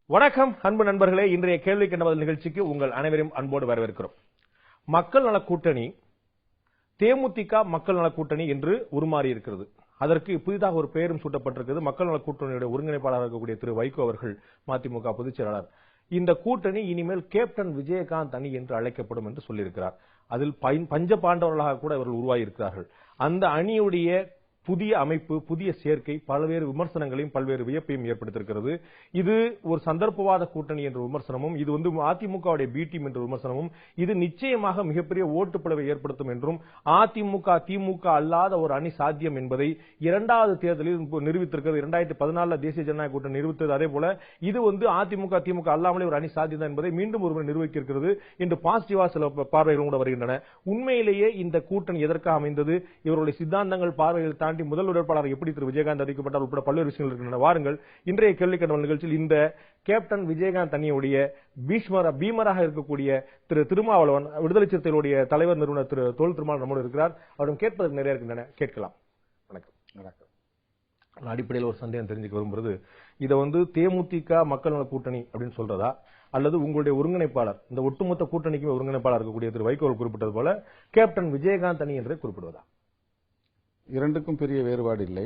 வணக்கம் அன்பு நண்பர்களே, இன்றைய கேள்வி கண்ட பதில் நிகழ்ச்சிக்கு உங்கள் அனைவரும் அன்போடு வரவேற்கிறோம். மக்கள் நல கூட்டணி தேமுதிக மக்கள் நல கூட்டணி என்று உருமாறி இருக்கிறது. அதற்கு புதிதாக ஒரு பெயரும் சூட்டப்பட்டிருக்கிறது. மக்கள் நல கூட்டணியுடைய ஒருங்கிணைப்பாளராக இருக்கக்கூடிய திரு வைகோ அவர்கள், மதிமுக பொதுச் செயலாளர், இந்த கூட்டணி இனிமேல் கேப்டன் விஜயகாந்த் அணி என்று அழைக்கப்படும் என்று சொல்லியிருக்கிறார். அதில் பஞ்ச பாண்டவர்களாக கூட இவர்கள் உருவாகி இருக்கிறார்கள். அந்த அணியுடைய புதிய அமைப்பு, புதிய சேர்க்கை பல்வேறு விமர்சனங்களையும் பல்வேறு வியப்பையும் ஏற்படுத்தியிருக்கிறது. இது ஒரு சந்தர்ப்பவாத கூட்டணி என்ற விமர்சனமும், இது அதிமுகவுடைய பி டீம் என்ற விமர்சனமும், இது நிச்சயமாக மிகப்பெரிய ஓட்டுப்பிளவை ஏற்படுத்தும் என்றும், அதிமுக திமுக அல்லாத ஒரு அணி சாத்தியம் என்பதை இரண்டாவது தேர்தலில் நிரூபித்திருக்கிறது. 2014 தேசிய ஜனநாயக கூட்டணி நிரூபித்தது. அதே போல இது அதிமுக திமுக அல்லாமலே ஒரு அணி சாத்தியம் என்பதை மீண்டும் ஒருமுறை நிரூபிக்கிறது என்று பாசிட்டிவா சில பார்வைகளும் கூட வருகின்றன. உண்மையிலேயே இந்த கூட்டணி எதற்காக அமைந்தது, இவருடைய சித்தாந்தங்கள் பார்வைகள் தாண்டி முதல் வேட்பாளர் எப்படி திரு விஜயகாந்த் அறிவிக்கப்பட்டார் உட்பட பல்வேறு விஷயங்கள் இருக்கின்றன. வாருங்கள், இன்றைய கேள்வி கண்ட நிகழ்ச்சியில் இந்த கேப்டன் விஜயகாந்த் அணியுடைய பீமராக இருக்கக்கூடிய திரு திருமாவளவன், விடுதலை சிறுத்தைகளுடைய தலைவர் நிறுவனர் திரு தோல் திருமாவளவன் நம்மோடு இருக்கிறார். அவரும் கேட்பதற்கு நிறைய இருக்கின்றன, கேட்கலாம். வணக்கம். வணக்கம். அடிப்படையில் ஒரு சந்தேகம் தெரிஞ்சுக்க விரும்புறது, இதை தேமுதிக மக்கள் நல கூட்டணி அப்படின்னு சொல்றதா, அல்லது உங்களுடைய ஒருங்கிணைப்பாளர், இந்த ஒட்டுமொத்த கூட்டணிக்கு ஒருங்கிணைப்பாளர் இருக்கக்கூடிய திரு வைகோ குறிப்பிட்டது போல கேப்டன் விஜயகாந்த் அணி என்று குறிப்பிடுவதா? இரண்டுக்கும் பெரிய வேறுபாடு இல்லை.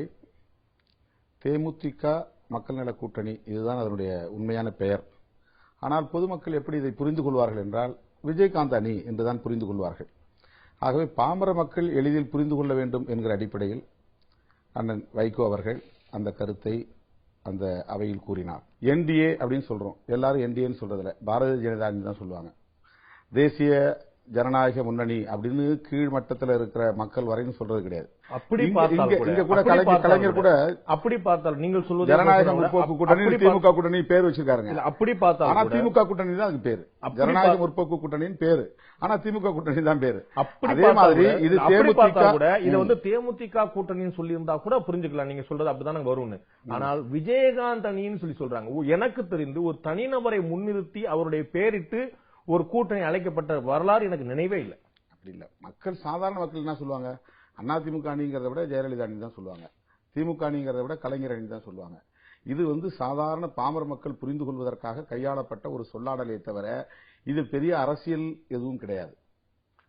தேமுதிக மக்கள் நல கூட்டணி இதுதான் அதனுடைய உண்மையான பெயர். ஆனால் பொதுமக்கள் எப்படி இதை புரிந்து கொள்வார்கள் என்றால் விஜயகாந்த் அணி என்றுதான் புரிந்து கொள்வார்கள். ஆகவே பாமர மக்கள் எளிதில் புரிந்து கொள்ள வேண்டும் என்கிற அடிப்படையில் அண்ணன் வைகோ அவர்கள் அந்த கருத்தை அந்த அவையில் கூறினார். என்டிஏ அப்படின்னு சொல்றோம், எல்லாரும் என்டிஏன்னு சொல்றதில்ல, பாரதிய ஜனதா தான் சொல்லுவாங்க. தேசிய ஜனநாயக முன்னணி அப்படின்னு கீழ் மட்டத்தில் இருக்கிற மக்கள் வரைன்னு சொல்றது கிடையாது. அப்படி கலைஞர் கூட அப்படி பார்த்தால் நீங்கள் சொல்வது ஜனநாயக முற்போக்கு கூட்டணி திமுக கூட்டணி பேர் வச்சிருக்காருங்க. அப்படி பார்த்தா ஆனா திமுக கூட்டணி தான் அதுக்கு பேரு, ஜனநாயக முற்போக்கு கூட்டணின்னு பேரு. ஆனா திமுக கூட்டணி தான் பேரு. அதே மாதிரி இது தேமுதிக கூட்டணின்னு சொல்லி இருந்தா கூட புரிஞ்சுக்கலாம், நீங்க சொல்றது அப்படிதான் வரும்னு. ஆனால் விஜயகாந்த் அணின்னு சொல்லி சொல்றாங்க. எனக்கு தெரிந்து ஒரு தனிநபரை முன்னிறுத்தி அவருடைய பேரிட்டு ஒரு கூட்டணி அழைக்கப்பட்ட வரலாறு எனக்கு நினைவே இல்லை. அப்படி இல்ல, மக்கள் சாதாரண மக்கள் என்ன சொல்லுவாங்க, அதிமுக அணிங்கிறத விட ஜெயலலிதா அணி தான் சொல்லுவாங்க, திமுக அணிங்கிறத விட கலைஞர் அணி தான் சொல்லுவாங்க. இது சாதாரண பாமர மக்கள் புரிந்து கொள்வதற்காக கையாளப்பட்ட ஒரு சொல்லாடலே தவிர இது பெரிய அரசியல் எதுவும் கிடையாது.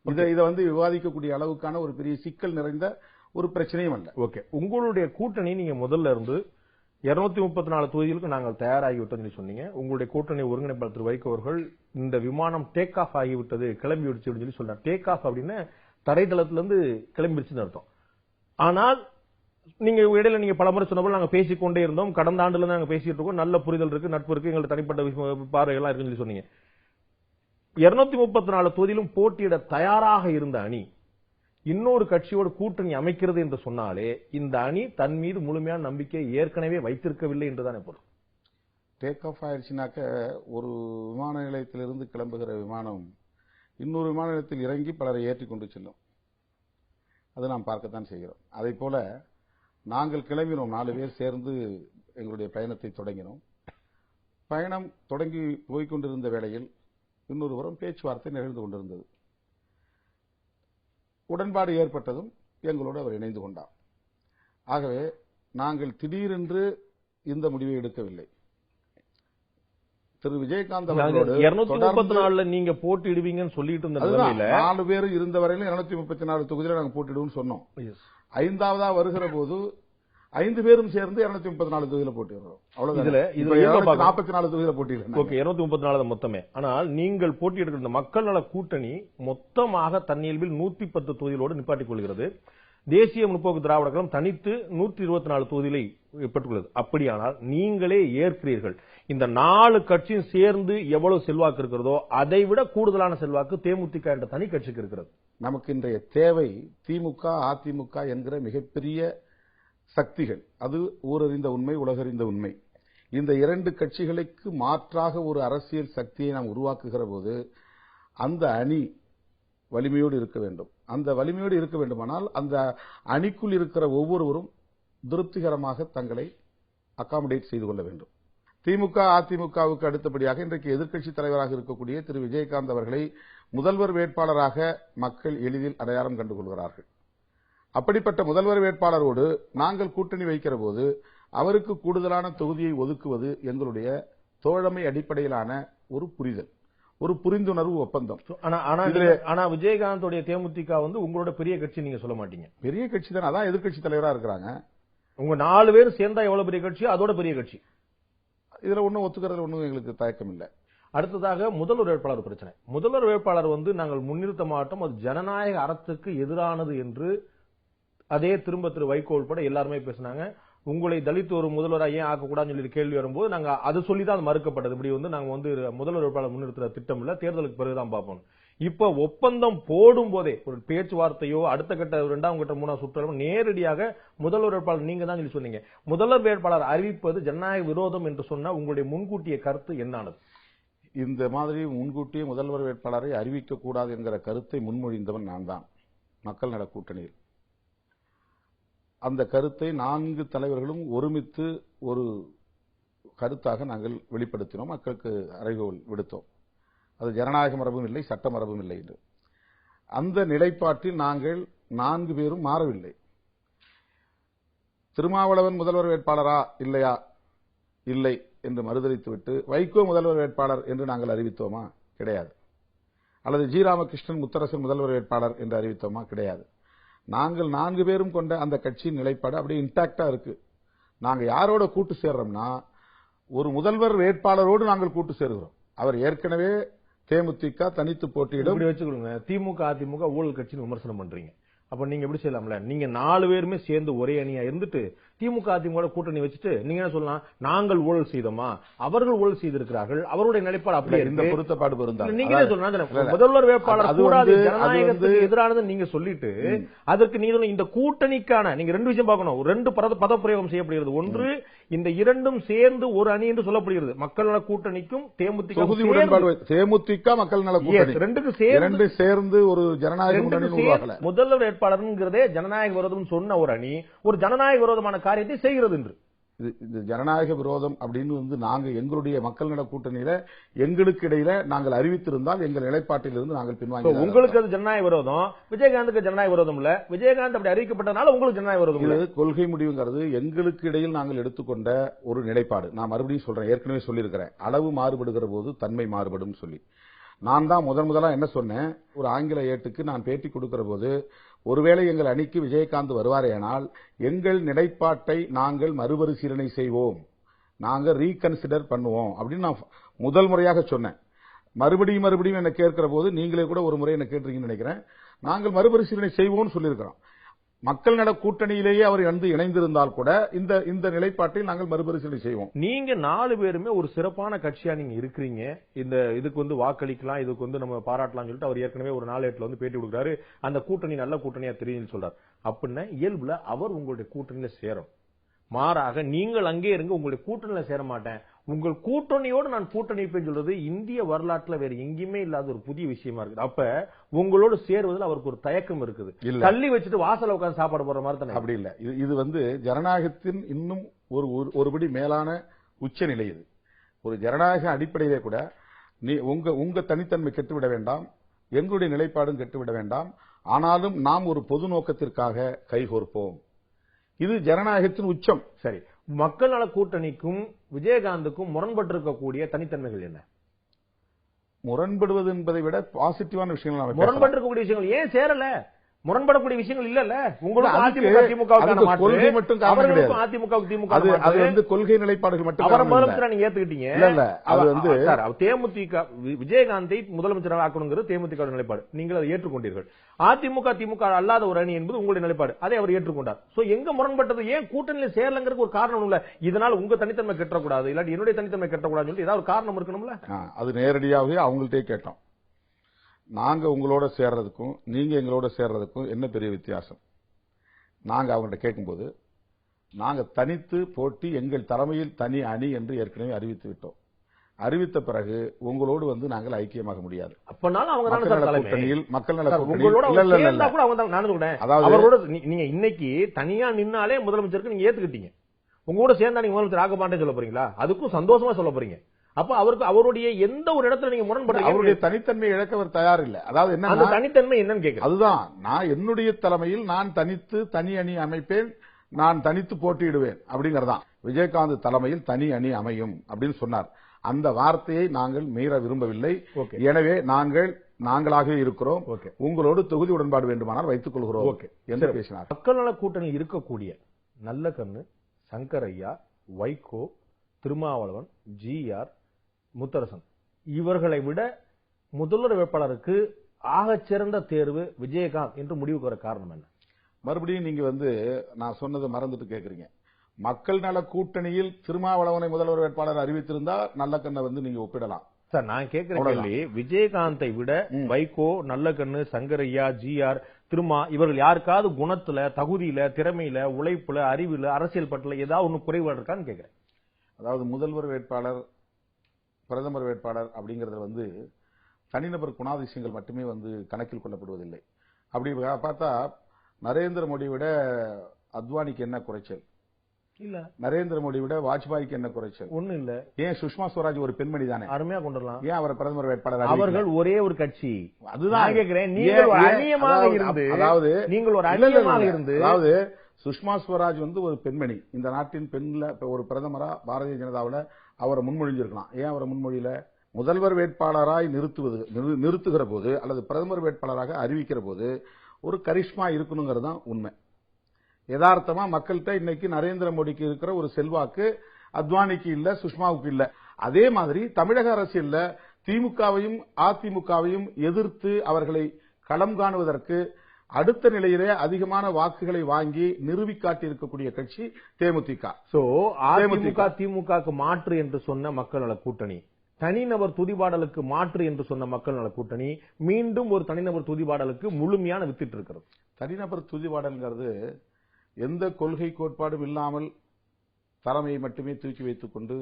இதை விவாதிக்கக்கூடிய அளவுக்கான ஒரு பெரிய சிக்கல் நிறைந்த ஒரு பிரச்சனையும் அல்ல. ஓகே, உங்களுடைய கூட்டணி நீங்க முதல்ல இருந்து 234 தொகுதிகளுக்கு நாங்கள் தயாராகிவிட்டோம் சொன்னீங்க. உங்களுடைய கூட்டணி ஒருங்கிணைப்பாளர் திரு வைகோ அவர்கள் இந்த விமானம் டேக் ஆஃப் ஆகிவிட்டது, கிளம்பி விடுச்சு அப்படின்னு சொல்லி சொல்றாரு. டேக் ஆஃப் அப்படின்னு தரைத்தளத்திலிருந்து கிளம்பிடுச்சுன்னு அர்த்தம். ஆனால் நீங்க இடையில நீங்க பலமுறை சொன்னபோது நாங்க பேசிக்கொண்டே இருந்தோம், கடந்த ஆண்டுல நாங்க பேசிட்டு இருக்கோம், நல்ல புரிதல் இருக்கு, நட்பு இருக்கு, எங்களுக்கு தனிப்பட்ட பார்வைகள்லாம் இருக்குன்னு சொல்லி சொன்னீங்க. 234 தொகுதியிலும் போட்டியிட தயாராக இருந்த அணி இன்னொரு கட்சியோடு கூட்டணி அமைக்கிறது என்று சொன்னாலே இந்த அணி தன் மீது முழுமையான நம்பிக்கை ஏற்கனவே வைத்திருக்கவில்லை என்றுதான் பொருள். டேக் ஆஃப் ஆயிடுச்சுனாக்க ஒரு விமான நிலையத்திலிருந்து கிளம்புகிற விமானம் இன்னொரு விமான நிலையத்தில் இறங்கி பலரை ஏற்றி கொண்டு செல்லும். அது நாம் பார்க்கத்தான் செய்கிறோம். அதை போல நாங்கள் கிளம்பினோம், 4 பேர் சேர்ந்து எங்களுடைய பயணத்தை தொடங்கினோம். பயணம் தொடங்கி போய்கொண்டிருந்த வேளையில் இன்னொருவரும் பேச்சுவார்த்தை நிகழ்ந்து கொண்டிருந்தது. உடன்பாடு ஏற்பட்டதும் எங்களோடு அவர் இணைந்து கொண்டார். ஆகவே நாங்கள் திடீரென்று இந்த முடிவை எடுக்கவில்லை. திரு விஜயகாந்த் அவர்களோடு 234 நீங்க போட்டியிடுவீங்கன்னு சொல்லிட்டு இருந்த நிலைமையில 4 பேர் இருந்த வரையிலும் 234 தொகுதியில நாங்கள் போட்டிடுவோம் சொன்னோம். 5ஆவதா வருகிற போது 5 பேரும் சேர்ந்து 234 தொகுதியில போட்டிடுறோம். அவ்வளவுதான். 244 தொகுதியில போட்டியிடலாம். ஓகே, 234 மொத்தமே. ஆனால் நீங்கள் போட்டியிடுகிற மக்கள் நல கூட்டணி மொத்தமாக தன்னியல்பில் 110 தொகுதிகளோடு நிப்பாட்டிக் கொள்கிறது. தேசிய முற்போக்கு திராவிட கழகம் தனித்து 124 தொகுதிகளை பெற்றுள்ளது. அப்படியானால் நீங்களே ஏற்கிறீர்கள், இந்த 4 கட்சியும் சேர்ந்து எவ்வளவு செல்வாக்கு இருக்கிறதோ அதை விட கூடுதலான செல்வாக்கு தேமுதிக என்ற தனி கட்சிக்கு இருக்கிறது. நமக்கு இன்றைய தேவை திமுக அதிமுக என்கிற மிகப்பெரிய சக்திகள். அது ஊரறிந்த உண்மை, உலகறிந்த உண்மை. இந்த 2 கட்சிகளுக்கு மாற்றாக ஒரு அரசியல் சக்தியை நாம் உருவாக்குகிற போது அந்த அணி வலிமையோடு இருக்க வேண்டும். அந்த வலிமையோடு இருக்க வேண்டுமானால் அந்த அணிக்குள் இருக்கிற ஒவ்வொருவரும் திருப்திகரமாக தங்களை அகாமடேட் செய்து கொள்ள வேண்டும். திமுக அதிமுகவுக்கு அடுத்தபடியாக இன்றைக்கு எதிர்க்கட்சித் தலைவராக இருக்கக்கூடிய திரு விஜயகாந்த் அவர்களை முதல்வர் வேட்பாளராக மக்கள் எளிதில் அடையாளம் கண்டுகொள்கிறார்கள். அப்படிப்பட்ட முதல்வர் வேட்பாளரோடு நாங்கள் கூட்டணி வைக்கிற போது அவருக்கு கூடுதலான தொகுதியை ஒதுக்குவது எங்களுடைய தோழமை அடிப்படையிலான ஒரு புரிதல், ஒரு புரிந்துணர்வு ஒப்பந்தம். ஆனா விஜயகாந்தோடைய தேமுதிக உங்களோட பெரிய கட்சி நீங்க சொல்ல மாட்டீங்க. பெரிய கட்சி தான், அதான் எதிர்கட்சி தலைவரா இருக்கிறாங்க. உங்க 4 பேர் சேர்ந்தா எவ்வளவு பெரிய கட்சி, அதோட பெரிய கட்சி. இதுல ஒன்னும் ஒத்துக்கிறது ஒன்னும் எங்களுக்கு தயக்கம் இல்லை. அடுத்ததாக முதல்வர் வேட்பாளர் பிரச்சனை. முதல்வர் வேட்பாளர் நாங்கள் முன்னிறுத்த மாட்டோம், அது ஜனநாயக அறத்துக்கு எதிரானது என்று அதே திரும்ப திரு வைகோ உட்பட எல்லாருமே பேசினாங்க. உங்களை தலித் ஒரு முதல்வராக ஏன் ஆக்கக்கூடாதுன்னு சொல்லி கேள்வி வரும்போது நாங்க அது சொல்லிதான் அது மறுக்கப்பட்டது. இப்படி நாங்க முதல்வர் வேட்பாளர் முன்னிறுத்துற திட்டம் இல்ல, தேர்தலுக்கு பிறகுதான் பார்ப்போம். இப்ப ஒப்பந்தம் போடும் போதே ஒரு பேச்சுவார்த்தையோ அடுத்த கட்ட 2ஆம் கட்ட 3ஆம் சுற்று நேரடியாக முதல்வர் வேட்பாளர் நீங்க தான் சொல்லி சொன்னீங்க. முதல்வர் வேட்பாளர் அறிவிப்பது ஜனநாயக விரோதம் என்று சொன்ன உங்களுடைய முன்கூட்டிய கருத்து என்னானது? இந்த மாதிரி முன்கூட்டியே முதல்வர் வேட்பாளரை அறிவிக்க கூடாது என்கிற கருத்தை முன்மொழிந்தவன் நான் தான், மக்கள் நல கூட்டணியில். அந்த கருத்தை 4 தலைவர்களும் ஒருமித்து ஒரு கருத்தாக நாங்கள் வெளிப்படுத்தினோம், மக்களுக்கு அறைகோல் விடுத்தோம். அது ஜனநாயக மரபும் இல்லை, சட்ட மரபும் இல்லை என்று. அந்த நிலைப்பாட்டில் நாங்கள் 4 பேரும் மாறவில்லை. திருமாவளவன் முதல்வர் வேட்பாளரா இல்லையா, இல்லை என்று மறுதளித்துவிட்டு வைகோ முதல்வர் வேட்பாளர் என்று நாங்கள் அறிவித்தோமா? கிடையாது. அல்லது ஜி ராமகிருஷ்ணன் முத்தரசன் முதல்வர் வேட்பாளர் என்று அறிவித்தோமா? கிடையாது. நாங்கள் 4 பேரும் கொண்ட அந்த கட்சியின் நிலைப்பாடு அப்படியே இன்டாக்டா இருக்கு. நாங்க யாரோட கூட்டு சேர்றோம்னா, ஒரு முதல்வர் வேட்பாளரோடு நாங்கள் கூட்டு சேர்கிறோம். அவர் ஏற்கனவே தேமுதிக தனித்து போட்டியிடும். வச்சுக்கோங்க, திமுக அதிமுக ஊழல் கட்சின்னு விமர்சனம் பண்றீங்க. அப்ப நீங்க எப்படி செய்யலாம்ல? நீங்க 4 பேருமே சேர்ந்து ஒரே அணியா இருந்துட்டு திமுக அதிமுக கூட்டணி வச்சுட்டு நீங்க என்ன சொல்லலாம், நாங்கள் ஊழல் செய்தோமா, அவர்கள் ஊழல் செய்திருக்கிறார்கள், அவருடைய நிலைப்பாடு அப்படியே இந்த பொருத்தப்பாடு பொருந்தாது. நீங்க சொல்லலாம் முதல்வர் வேட்பாளர் கூடாது, ஜனநாயகத்துக்கு எதிரானது நீங்க சொல்லிட்டு அதற்கு நீங்க இந்த கூட்டணிக்கான நீங்க 2 விஷயம் பார்க்கணும். 2 பதப்பிரயோகம் செய்யப்படுகிறது. ஒன்று, இந்த இரண்டும் சேர்ந்து ஒரு அணி என்று சொல்லப்படுகிறது. மக்கள் நல கூட்டணிக்கும் தேமுதிக தேமுதிக மக்கள் நல கூட்டணி 2 சேர்ந்து ஒரு ஜனநாயக முன்னணி உருவாக்கல. முதல்வர் வேட்பாளர்ங்கிறதே ஜனநாயக விரோதம் சொன்ன ஒரு அணி ஒரு ஜனநாயக விரோதமான காரியத்தை செய்கிறது என்று. இது ஜனநாயக விரோதம் அப்படின்னு நாங்க எங்களுடைய மக்கள் நல கூட்டணியில எங்களுக்கு இடையில நாங்கள் அறிவித்திருந்தால் எங்கள் நிலைப்பாட்டில் இருந்து நாங்கள் பின்வாங்கி. உங்களுக்கு அது ஜனநாயக விரோதம், விஜயகாந்துக்கு ஜனநாயக விரோதம் இல்ல. விஜயகாந்த் அப்படி அறிவிக்கப்பட்டனால உங்களுக்கு ஜனநாயக விரோதம் இல்ல. கொள்கை முடிவுங்கிறது எங்களுக்கு இடையில் நாங்கள் எடுத்துக்கொண்ட ஒரு நிலைப்பாடு. நான் மறுபடியும் சொல்றேன், ஏற்கனவே சொல்லியிருக்கிறேன், அளவு மாறுபடுகிற போது தன்மை மாறுபடும் சொல்லி. நான் தான் முதலா என்ன சொன்னேன், ஒரு ஆங்கில ஏட்டுக்கு நான் பேட்டி கொடுக்கிற போது, ஒருவேளை எங்கள் அணிக்கு விஜயகாந்த் வருவாரேனால் எங்கள் நிலைப்பாட்டை நாங்கள் மறுபரிசீலனை செய்வோம், நாங்கள் ரீகன்சிடர் பண்ணுவோம் அப்படின்னு நான் முதல் முறையாக சொன்னேன். மறுபடியும் என்ன கேட்கிற போது நீங்களே கூட ஒரு முறை என்ன கேட்டிருக்கீங்கன்னு நினைக்கிறேன். நாங்கள் மறுபரிசீலனை செய்வோம்னு சொல்லியிருக்கிறோம். மக்கள் நல கூட்டணியிலேயே அவர் இணைந்திருந்தால் கூட இந்த நிலைப்பாட்டை நாங்கள் மறுபரிசீலனை செய்வோம். நீங்க 4 பேருமே ஒரு சிறப்பான கட்சியா நீங்க இருக்கிறீங்க. இந்த இதுக்கு வாக்களிக்கலாம், இதுக்கு நம்ம பாராட்டலாம் சொல்லிட்டு அவர் ஏற்கனவே ஒரு 4/8 பேட்டி கொடுக்குறாரு. அந்த கூட்டணி நல்ல கூட்டணியா தெரியும்னு சொல்றாரு. அப்படின்னா இயல்புல அவர் உங்களுடைய கூட்டணியில சேரும். மாறாக நீங்கள் அங்கே இருங்க, உங்களுடைய கூட்டணியில சேர மாட்டேன், உங்கள் கூட்டணியோடு நான் கூட்டணி வைப்பேன்னு சொல்றது இந்திய வரலாற்றுல வேற எங்கேயுமே இல்லாத ஒரு புதிய விஷயமா இருக்குது. அப்ப உங்களோடு சேருவதில் அவருக்கு ஒரு தயக்கம் இருக்குது. தள்ளி வச்சுட்டு வாசல உட்கார்ந்து சாப்பாடு போற மாதிரி தானே? அப்படி இல்ல. இது ஜனநாயகத்தின் இன்னும் ஒருபடி மேலான உச்ச நிலை. இது ஒரு ஜனநாயக அடிப்படையிலே கூட உங்க தனித்தன்மை கெட்டுவிட வேண்டாம், எங்களுடைய நிலைப்பாடும் கெட்டுவிட வேண்டாம். ஆனாலும் நாம் ஒரு பொது நோக்கத்திற்காக கைகோர்ப்போம். இது ஜனநாயகத்தின் உச்சம். சரி, மக்கள் நல கூட்டணிக்கும் விஜயகாந்துக்கும் முரண்பட்டிருக்கக்கூடிய தனித்தன்மைகள் என்ன? முரண்படுவது என்பதை விட பாசிட்டிவான விஷயங்கள் முரண்பட்டிருக்கக்கூடிய விஷயங்கள் ஏன் சேரல? முரண்படக்கூடிய விஷயங்கள் இல்லல்ல. உங்களுக்கு அதிமுக கொள்கை மட்டும் கொள்கை நிலைப்பாடுகள் மட்டும் அவரை முதலமைச்சரா நீங்க ஏத்துக்கிட்டீங்க. இல்ல அது தேமுதிக விஜயகாந்தை முதலமைச்சராக ஆக்கணுங்கிறது தேமுதிக நிலைப்பாடு. நீங்கள் அதை ஏற்றுக்கொண்டீர்கள். அதிமுக திமுக அல்லாத ஒரு அணி என்பது உங்களுடைய நிலைப்பாடு, அதை அவர் ஏற்றுக்கொண்டார். சோ எங்க முரண்பட்டது? ஏன் கூட்டணியில சேரலங்கிறதுக்கு ஒரு காரணம் இல்ல. இதனால் உங்க தனித்தன்மை கெட்டக்கூடாது, இல்லாட்டி என்னுடைய தனித்தன்மை கெட்டக்கூடாதுன்னு சொல்லிட்டு ஏதாவது ஒரு காரணம் இருக்கணும்ல. அது நேரடியாகவே அவங்கள்ட்டே கேட்டோம். நாங்க உங்களோட சேர்றதுக்கும் நீங்க எங்களோட சேர்றதுக்கும் என்ன பெரிய வித்தியாசம்? நாங்க அவங்கள்ட்ட கேட்கும்போது, நாங்க தனித்து போட்டி எங்கள் தலைமையில் தனி அணி என்று ஏற்கனவே அறிவித்து விட்டோம். அறிவித்த பிறகு உங்களோடு நாங்கள் ஐக்கியமாக முடியாது. மக்கள் நல அவரோட நீங்க இன்னைக்கு தனியா நின்னாலே முதலமைச்சருக்கு நீங்க ஏத்துக்கிட்டீங்க. உங்களோட சேர்ந்தா நீங்க முதலமைச்சர் ஆக மாட்டேன்னு சொல்ல போறீங்களா? அதுக்கும் சந்தோஷமா சொல்ல போறீங்க. அப்ப அவருக்கு அவருடைய எந்த ஒரு இடத்துல நீங்க முரண்படுறீங்க? அவருடைய தனித்தன்மை இழக்க அவர் தயார் இல்ல. அதாவது என்ன அந்த தனித்தன்மை என்னன்னு கேட்க, அதுதான் நான் என்னுடைய தலைமையில் நான் தனி அணி அமைப்பேன், நான் தனித்து போட்டியிடுவேன் அப்படிங்கறதான். விஜயகாந்த் தலைமையில் தனி அணி அமையும் அப்படின்னு சொன்னார். அந்த வார்த்தையை நாங்கள் மீற விரும்பவில்லை. எனவே நாங்களாகவே இருக்கிறோம். உங்களோடு தொகுதி உடன்பாடு வேண்டுமானால் வைத்துக் கொள்கிறோம் என்று பேசினார். மக்கள் நல கூட்டணியில் இருக்கக்கூடிய நல்லகண்ணு, சங்கரையா, வைகோ, திருமாவளவன், GR, முத்தரசன் இவர்களை விட முதல்வர் வேட்பாளருக்கு ஆகச் சிறந்த தேர்வு விஜயகாந்த் என்று முடிவுக்கு வர காரணம் என்ன? மறுபடியும் நீங்க நான் சொன்னதை மறந்துட்டு கேக்குறீங்க. மக்கள் நல கூட்டணியில் திருமாவளவனை முதல்வர் வேட்பாளர் அறிவித்திருந்தா நல்லகண்ணை நீங்க ஒப்பிடலாம் சார். நான் கேட்கிற கேள்வி, விஜயகாந்தை விட வைகோ, நல்லகண்ணு, சங்கரையா, GR, திருமா இவர்கள் யாருக்காவது குணத்துல, தகுதியில, திறமையில, உழைப்புல, அறிவுல, அரசியல் பட்டியல ஏதாவது ஒண்ணு குறைபாடு இருக்கான்னு கேட்கிறேன். அதாவது முதல்வர் வேட்பாளர், பிரதமர் வேட்பாளர் அப்படிங்கறத தனிநபர் குணாதிசயங்கள் மட்டுமே கணக்கில் கொள்ளப்படுவதில்லை. அப்படி பார்த்தா நரேந்திர மோடி விட அத்வானிக்கு என்ன குறைச்சல் இல்ல, நரேந்திர மோடி விட வாஜ்பாய்க்கு என்ன குறைச்சல்? ஒண்ணு இல்ல. ஏன் சுஷ்மா ஸ்வராஜ் ஒரு பெண்மணி தானே, அருமையா கொண்டுடலாம். ஏன் அவரை பிரதமர் வேட்பாளர்? அவர்கள் ஒரே ஒரு கட்சி. அதுதான் கேட்கிறேன். நீங்கள் ஒரு அந்நியமாக இருந்து, அதாவது சுஷ்மா ஸ்வராஜ் ஒரு பெண்மணி, இந்த நாட்டின் பெண்ல ஒரு பிரதமரா பாரதிய ஜனதாவில் அவரை முன்மொழிஞ்சிருக்கலாம். ஏன் அவரை முன்மொழியில? முதல்வர் வேட்பாளராய் நிறுத்துகிற போது அல்லது பிரதமர் வேட்பாளராக அறிவிக்கிற போது ஒரு கரிஷ்மா இருக்கணுங்கிறது தான் உண்மை. யதார்த்தமா மக்கள்கிட்ட இன்னைக்கு நரேந்திர மோடிக்கு இருக்கிற ஒரு செல்வாக்கு அத்வானிக்கு இல்ல, சுஷ்மாவுக்கு இல்ல. அதே மாதிரி தமிழக அரசியல்ல திமுகவையும் அதிமுகவையும் எதிர்த்து அவர்களை களம் காணுவதற்கு அடுத்த நிலையிலே அதிகமான வாக்குகளை வாங்கி நிறுவி காட்டியிருக்கக்கூடிய கட்சி தேமுதிக. அதிமுக திமுகவுக்கு மாற்று என்று சொன்ன மக்கள் நல கூட்டணி, தனிநபர் துதிபாடலுக்கு மாற்று என்று சொன்ன மக்கள் நல கூட்டணி மீண்டும் ஒரு தனிநபர் துதிபாடலுக்கு முழுமையான வித்திட்டு இருக்கிறது. தனிநபர் துதிபாடல்ங்கிறது எந்த கொள்கை கோட்பாடும் இல்லாமல் தலைமையை மட்டுமே தூக்கி வைத்துக் கொண்டு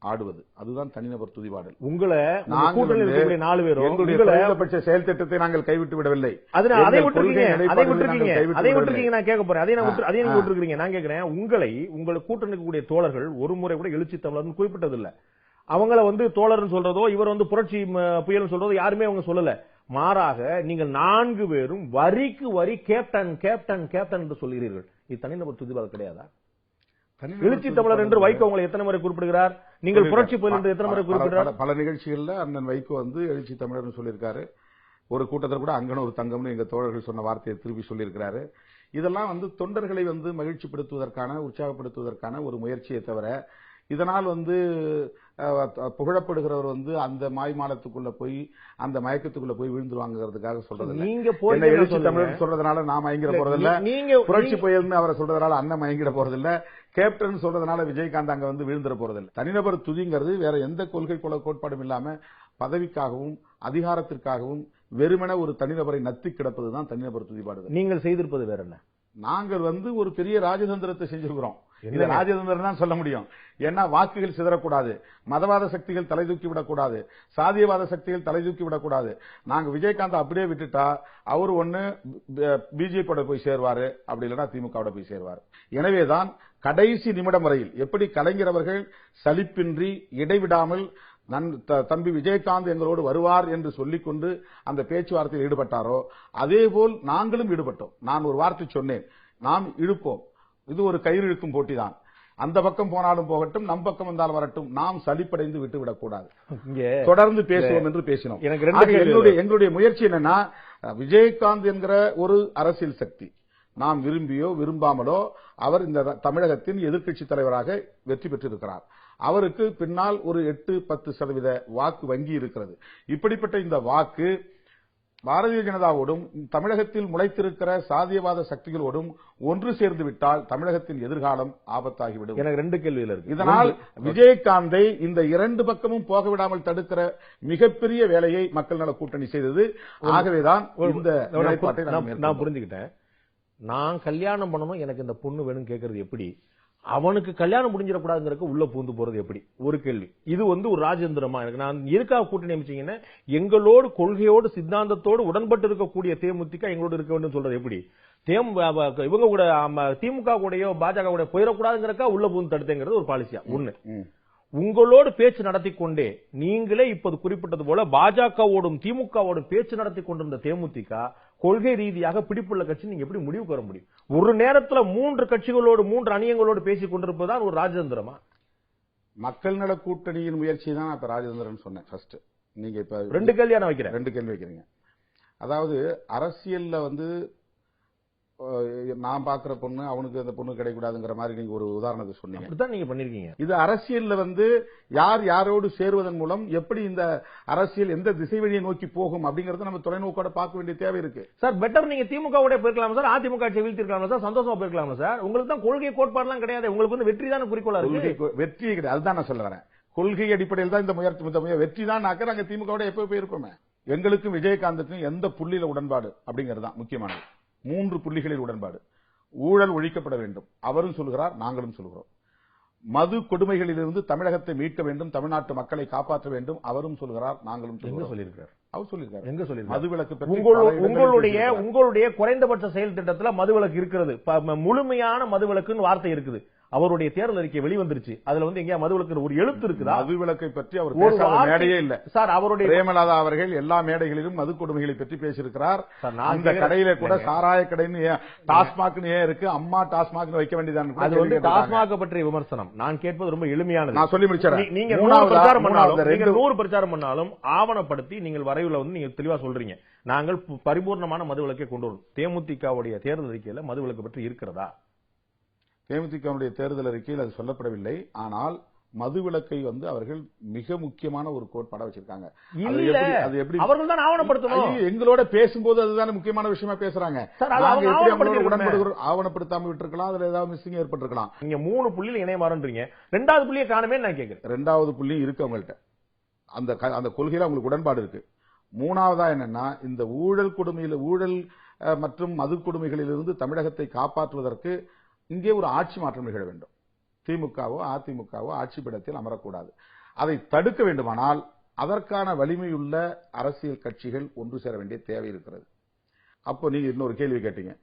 ஆடுவது, அதுதான் தனிநபர் துதிபாடல். உங்களை 4 பேரும் எங்களுடைய குறைந்தபட்ச செயல் திட்டத்தை நாங்கள் கைவிட்டு விடவில்லை. அதை விட்டுருக்கீங்க. நான் கேட்க போறேன். அதையும் விட்டுருக்கீங்க. நான் கேட்கிறேன், உங்களை கூட்டணிக்கு கூடிய தோழர்கள் ஒரு முறை கூட எழுச்சி தமிழர் குறிப்பிட்டதில்லை. அவங்கள தோழர்னு சொல்றதோ இவர் புரட்சி புயல் சொல்றதோ யாருமே அவங்க சொல்லல. மாறாக நீங்கள் 4 பேரும் வரிக்கு வரி கேப்டன் கேப்டன் கேப்டன் என்று சொல்கிறீர்கள். இது தனிநபர் துதிபாடல் கிடையாதா? எழுச்சி தமிழர் என்று வைகோ உங்களை எத்தனை முறை குறிப்பிடுகிறார்? நீங்கள் புரட்சி புயல் என்று எத்தனை முறை குறிப்பிடுகிறார்? பல நிகழ்ச்சிகள்ல அண்ணன் வைகோ எழுச்சி தமிழர் சொல்லியிருக்காரு. ஒரு கூட்டத்தில் கூட அங்கன ஒரு தங்கம்னு எங்க தோழர்கள் சொன்ன வார்த்தையை திருப்பி சொல்லியிருக்கிறாரு. இதெல்லாம் தொண்டர்களை மகிழ்ச்சிப்படுத்துவதற்கான, உற்சாகப்படுத்துவதற்கான ஒரு முயற்சியை தவிர, இதனால் புகழப்படுகிறவர் அந்த மாய்மாலத்துக்குள்ள போய் அந்த மயக்கத்துக்குள்ள போய் விழுந்துருவாங்கிறதுக்காக சொல்றது. நீங்க எழுச்சி தமிழர் சொல்றதுனால நான் மயங்கிட போறதில்ல, புரட்சி புயல்னு அவரை சொல்றதுனால அண்ணன் மயங்கிட போறதில்ல, கேப்டன் சொல்றதுனால விஜயகாந்த் அங்க விழுந்துட போறதில்லை. தனிநபர் துதிங்கிறது வேற எந்த கொள்கை கோட்பாடும் இல்லாம பதவிக்காகவும் அதிகாரத்திற்காகவும் வெறுமன ஒரு தனிநபரை நத்தி கிடப்பதுதான் தனிநபர் துதிபாடு. நீங்கள் செய்திருப்பது வேற என்ன? நாங்கள் ஒரு பெரிய ராஜதந்திரத்தை செஞ்சிருக்கிறோம். இந்த ராஜதந்திரம் தான் சொல்ல முடியும். ஏன்னா வாக்குகள் சிதறக்கூடாது, மதவாத சக்திகள் தலை தூக்கி விடக்கூடாது, சாதியவாத சக்திகள் தலை தூக்கி விடக்கூடாது. நாங்க விஜயகாந்த் அப்படியே விட்டுட்டா அவர் பிஜேபியோட போய் சேருவாரு, அப்படி இல்லைன்னா திமுகவோட போய் சேருவார். எனவேதான் கடைசி நிமிடம் வரையில் எப்படி கலைஞர் அவர்கள் சலிப்பின்றி இடைவிடாமல் தம்பி விஜயகாந்த் எங்களோடு வருவார் என்று சொல்லிக்கொண்டு அந்த பேச்சுவார்த்தையில் ஈடுபட்டாரோ அதேபோல் நாங்களும் ஈடுபட்டோம். நான் ஒரு வார்த்தை சொன்னேன், நாம் இழுப்போம், இது ஒரு கயிறு இழுக்கும் போட்டிதான். அந்த பக்கம் போனாலும் போகட்டும், நம் பக்கம் வந்தாலும் வரட்டும், நாம் சலிப்படைந்து விட்டுவிடக்கூடாது, தொடர்ந்து பேசுவோம் என்று பேசினோம். எங்களுடைய முயற்சி என்னன்னா, விஜயகாந்த் என்கிற ஒரு அரசியல் சக்தி நாம் விரும்பியோ விரும்பாமலோ அவர் இந்த தமிழகத்தின் எதிர்க்கட்சி தலைவராக வெற்றி பெற்றிருக்கிறார். அவருக்கு பின்னால் ஒரு 8-10% வாக்கு வங்கி இருக்கிறது. இப்படிப்பட்ட இந்த வாக்கு பாரதிய ஜனதாவோடும் தமிழகத்தில் முளைத்திருக்கிற சாதியவாத சக்திகளோடும் ஒன்று சேர்ந்து விட்டால் தமிழகத்தின் எதிர்காலம் ஆபத்தாகிவிடும். எனக்கு 2 கேள்விகள் இருக்கு. இதனால் விஜயகாந்தை இந்த 2 பக்கமும் போக விடாமல் தடுக்கிற மிகப்பெரிய வேலையை மக்கள் நல கூட்டணி செய்தது. ஆகவேதான் இந்த நிலைப்பாட்டை நான் புரிஞ்சுக்கிட்டேன். நான் கல்யாணம் பண்ணணும், எனக்கு இந்த பொண்ணு வேணும் கேட்கறது எப்படி? அவனுக்கு கல்யாணம் முடிஞ்சிடக்கூடாதுங்கிறதுக்கு உள்ள பூந்து போறது எப்படி? ஒரு கேள்வி. இது ஒரு ராஜேந்திரமா? எனக்கு நான் எதுக்காக கூட்டணி அமைச்சீங்கன்னா, எங்களோடு கொள்கையோடு சித்தாந்தத்தோடு உடன்பட்டு இருக்கக்கூடிய தேமுதிக எங்களோடு இருக்க வேண்டும் சொல்றது எப்படி? இவங்க கூட திமுக கூடயோ பாஜக கூட போயிடக்கூடாதுங்கிறக்கா உள்ள பூந்து தடுத்தேங்கிறது ஒரு பாலிசியா? ஒண்ணு. உங்களோடு பேச்சு நடத்தி கொண்டே நீங்களே இப்போது குறிப்பிட்டது போல பாஜகவோடும் திமுகவோடும் பேச்சு நடத்தி கொண்டிருந்த தேமுதிக கொள்கை ரீதியாக பிடிப்புள்ள கட்சி நீங்க எப்படி முடிவுக்கு வர முடியும்? ஒரு நேரத்துல 3 கட்சிகளோடு 3 அணியங்களோடு பேசிக் கொண்டிருப்பதுதான் ஒரு ராஜதந்திரமா? மக்கள் நல கூட்டணியின் முயற்சி தான் இப்ப ராஜேந்திரன் சொன்னேன். ஃபர்ஸ்ட் நீங்க இப்ப 2 கேள்வியா நான் வைக்கிறேன். 2 கேள்வி வைக்கிறீங்க. அதாவது அரசியல்ல நான் பாக்குற பொண்ணு அவனுக்கு அந்த பொண்ணு கிடைக்கூடாதுங்கிற மாதிரி நீங்க ஒரு உதாரணத்தை சொன்னீங்க. அப்படிதான் நீங்க பண்ணிருக்கீங்க. இது அரசியல்ல யார் யாரோடு சேருவதன் மூலம் எப்படி இந்த அரசியல் எந்த திசை வழியை நோக்கி போகும் அப்படிங்கறத நம்ம தொலைநோக்கோட பார்க்க வேண்டிய தேவை இருக்கு. சார் பெட்டர் நீங்க திமுக போயிருக்கலாம் சார், அதிமுக வீழ்த்திருக்கலாம் சார், சந்தோஷமா போயிருக்கலாம் சார். உங்களுக்கு தான் கொள்கை கோட்பாடுலாம் கிடையாது, உங்களுக்கு வெற்றி தானே குறிக்கோளா இருக்கு. வெற்றி கிடையாது, அதுதான் நான் சொல்ல வரேன். கொள்கை அடிப்படையில் தான் இந்த முயற்சி வெற்றி தான். நாங்க திமுக எப்ப போயிருக்கோமே. எங்களுக்கும் விஜயகாந்துக்கும் எந்த புள்ளியில உடன்பாடு அப்படிங்கிறது தான் முக்கியமானது. 3 புள்ளிகளில் உடன்பாடு. ஊழல் ஒழிக்கப்பட வேண்டும், அவரும் சொல்கிறார், நாங்களும் சொல்கிறோம். மது கொடுமைகளிலிருந்து தமிழகத்தை மீட்க வேண்டும், தமிழ்நாட்டு மக்களை காப்பாற்ற வேண்டும், அவரும் சொல்கிறார், நாங்களும் சொல்லியிருக்கிறார். அவர் சொல்லியிருக்காரு. எங்க சொல்லியிருக்காரு? மதுவிலக்கு உங்களுடைய குறைந்தபட்ச செயல் திட்டத்தில் மதுவிலக்கு இருக்கிறது, முழுமையான மதுவிலக்குன்னு வார்த்தை இருக்குது. அவருடைய தேர்தல் அறிக்கை வெளிவந்துருச்சு. அதுல எங்கேயா மதுவிலக்கு ஒரு எழுத்து இருக்குதா? மதுவிலக்கை பற்றி அவர் பேசாத மேடையே இல்ல சார். அவருடைய பிரேமலதா அவர்கள் எல்லா மேடைகளிலும் மது கொடுமைகளை பற்றி பேசியிருக்கிறார். அந்த கடையில கூட சாராய கடைன்னு டாஸ்மாக் ஏன் இருக்கு, அம்மா டாஸ்மாக் வைக்க வேண்டியதான். அது டாஸ்மாக் பற்றிய விமர்சனம். நான் கேட்பது ரொம்ப எளிமையானது. நான் சொல்லி முடிச்சேன். நீங்க 100 பிரச்சாரம் பண்ணாலும் ஆவணப்படுத்தி நீங்கள் வரைவுல நீங்க தெளிவா சொல்றீங்க, நாங்கள் பரிபூர்ணமான மதுவிலக்கை கொண்டு வரும். தேமுதிகவுடைய தேர்தல் அறிக்கையில மதுவிலக்கு பற்றி இருக்கிறதா? தேமுதிகவுடைய தேர்தல் அறிக்கையில் அது சொல்லப்படவில்லை. ஆனால் மதுவிலக்கை அவர்கள் மிக முக்கியமான ஒரு கோட்பாடா வச்சிருக்காங்க. அது எப்படி அவர்கள் தான் ஆவணப்படுத்தணும். எங்களோட பேசும்போது அதுதான் முக்கியமான விஷயமா பேசுறாங்க. ஆவணப்படுத்தாம விட்டுருக்கலாம், அதுல ஏதாவது மிஸ்ஸிங் ஏற்பட்டிருக்கலாம். நீங்க 3 புள்ளியில் இணைய மாறன்றீங்க, 2வது புள்ளியை காணமே நான் கேட்கிறேன். 2வது புள்ளி இருக்கு அவங்கள்ட்ட, அந்த கொள்கையில உங்களுக்கு உடன்பாடு இருக்கு. 3வதா என்னன்னா, இந்த ஊழல் மற்றும் மது கொடுமைகளிலிருந்து தமிழகத்தை காப்பாற்றுவதற்கு இங்கே ஒரு ஆட்சி மாற்றம் நிகழ வேண்டும். திமுகவோ அதிமுகவோ ஆட்சி பீடத்தில் அமரக்கூடாது. அதை தடுக்க வேண்டுமானால் அதற்கான வலிமையுள்ள அரசியல் கட்சிகள் ஒன்று சேர வேண்டிய தேவை இருக்கிறது. அப்போ நீங்க இன்னொரு கேள்வி கேட்டீங்க.